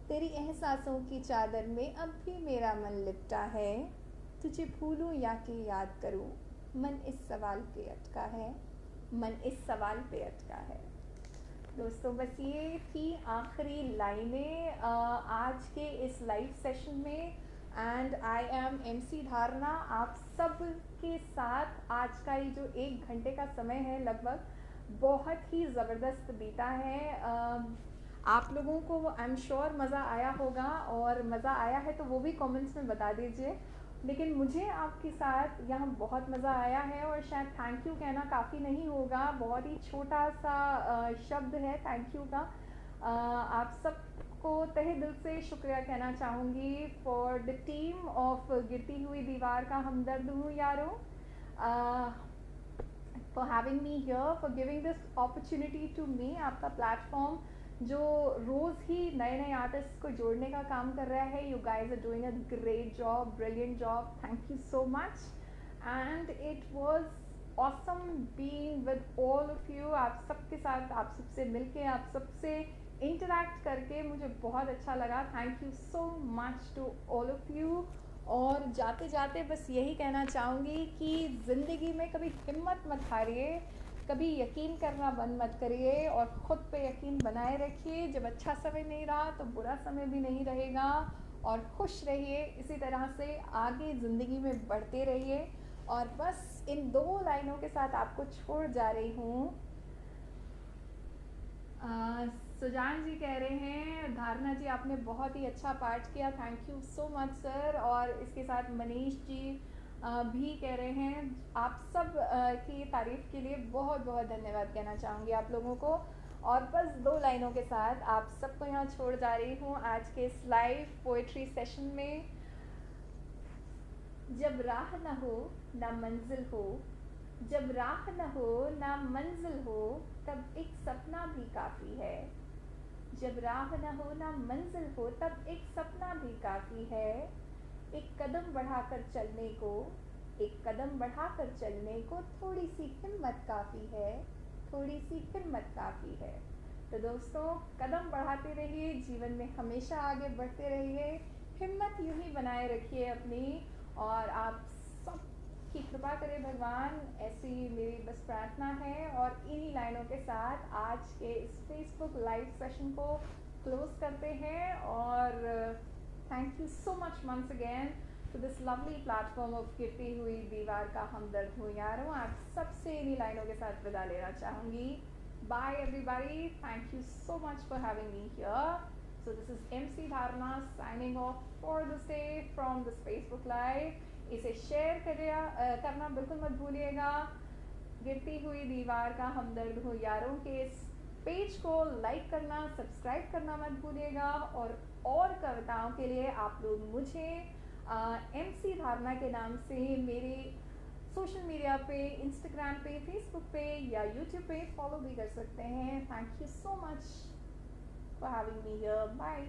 [SPEAKER 1] तेरी एहसासों की चादर में अब भी मेरा मन लिपटा है। तुझे भूलूं या कि याद करूं, मन इस सवाल पे अटका है, मन इस सवाल पे अटका है। दोस्तों बस ये थी आखिरी लाइनें आज के इस लाइव सेशन में। एंड आई एम MC धारणा, आप सब के साथ आज का ये जो 1 घंटे का समय है लगभग, बहुत ही ज़बरदस्त बीता है। आप लोगों को आई एम श्योर मज़ा आया होगा, और मज़ा आया है तो वो भी कमेंट्स में बता दीजिए। लेकिन मुझे आपके साथ यहाँ बहुत मज़ा आया है, और शायद थैंक यू कहना काफ़ी नहीं होगा, बहुत ही छोटा सा शब्द है थैंक यू का। आप सबको तहे दिल से शुक्रिया कहना चाहूँगी फॉर द टीम ऑफ गिरती हुई दीवार का हमदर्द हूँ यारों, for having me here, for giving this opportunity to me. आपका प्लेटफॉर्म जो रोज़ ही नए नए आर्टिस्ट को जोड़ने का काम कर रहा है, you guys are doing a great job, brilliant job, thank you so much. And it was awesome being with all of you. आप सबके साथ, आप सबसे मिलके, आप सबसे इंटरैक्ट करके मुझे बहुत अच्छा लगा। Thank you so much to all of you. और जाते जाते बस यही कहना चाहूँगी कि ज़िंदगी में कभी हिम्मत मत हारिए, कभी यकीन करना बंद मत करिए, और ख़ुद पे यकीन बनाए रखिए। जब अच्छा समय नहीं रहा तो बुरा समय भी नहीं रहेगा, और खुश रहिए। इसी तरह से आगे ज़िंदगी में बढ़ते रहिए। और बस इन 2 लाइनों के साथ आपको छोड़ जा रही हूँ। सुजान जी कह रहे हैं, धारणा जी आपने बहुत ही अच्छा पार्ट किया, thank you so much sir. और इसके साथ मनीष जी भी कह रहे हैं, आप सब की तारीफ़ के लिए बहुत बहुत धन्यवाद कहना चाहूँगी आप लोगों को। और बस 2 लाइनों के साथ आप सबको यहाँ छोड़ जा रही हूँ आज के इस लाइव पोएट्री सेशन में। जब राह न हो ना मंजिल हो, जब राह न हो ना मंजिल हो, तब एक सपना भी काफ़ी है। जब राह न हो ना मंजिल हो, तब एक सपना भी काफ़ी है। एक कदम बढ़ाकर चलने को, एक कदम बढ़ाकर चलने को थोड़ी सी हिम्मत काफ़ी है, थोड़ी सी हिम्मत काफ़ी है। तो दोस्तों, कदम बढ़ाते रहिए, जीवन में हमेशा आगे बढ़ते रहिए, हिम्मत यूं ही बनाए रखिए अपनी, और आप सब की कृपा करे भगवान, ऐसी मेरी बस प्रार्थना है। और इन्हीं लाइनों के साथ आज के इस फेसबुक लाइव सेशन को क्लोज करते हैं। और thank you so much once again to this lovely platform of गिरती हुई दीवार का हमदर्द हूँ यारों। आप सबसे इन्हीं लाइनों के साथ विदा लेना चाहूँगी। Bye everybody. Thank you so much for having me here. So this is MC Dharna signing off for this day from this Facebook Live. इसे शेयर करना बिल्कुल मत भूलिएगा। गिरती हुई दीवार का हमदर्द हो यारों के इस पेज को लाइक करना, सब्सक्राइब करना मत भूलिएगा। और कविताओं के लिए आप लोग मुझे MC धारणा के नाम से मेरे सोशल मीडिया पे, इंस्टाग्राम पे, फेसबुक पे या यूट्यूब पे फॉलो भी कर सकते हैं। Thank you so much for having me here. Bye.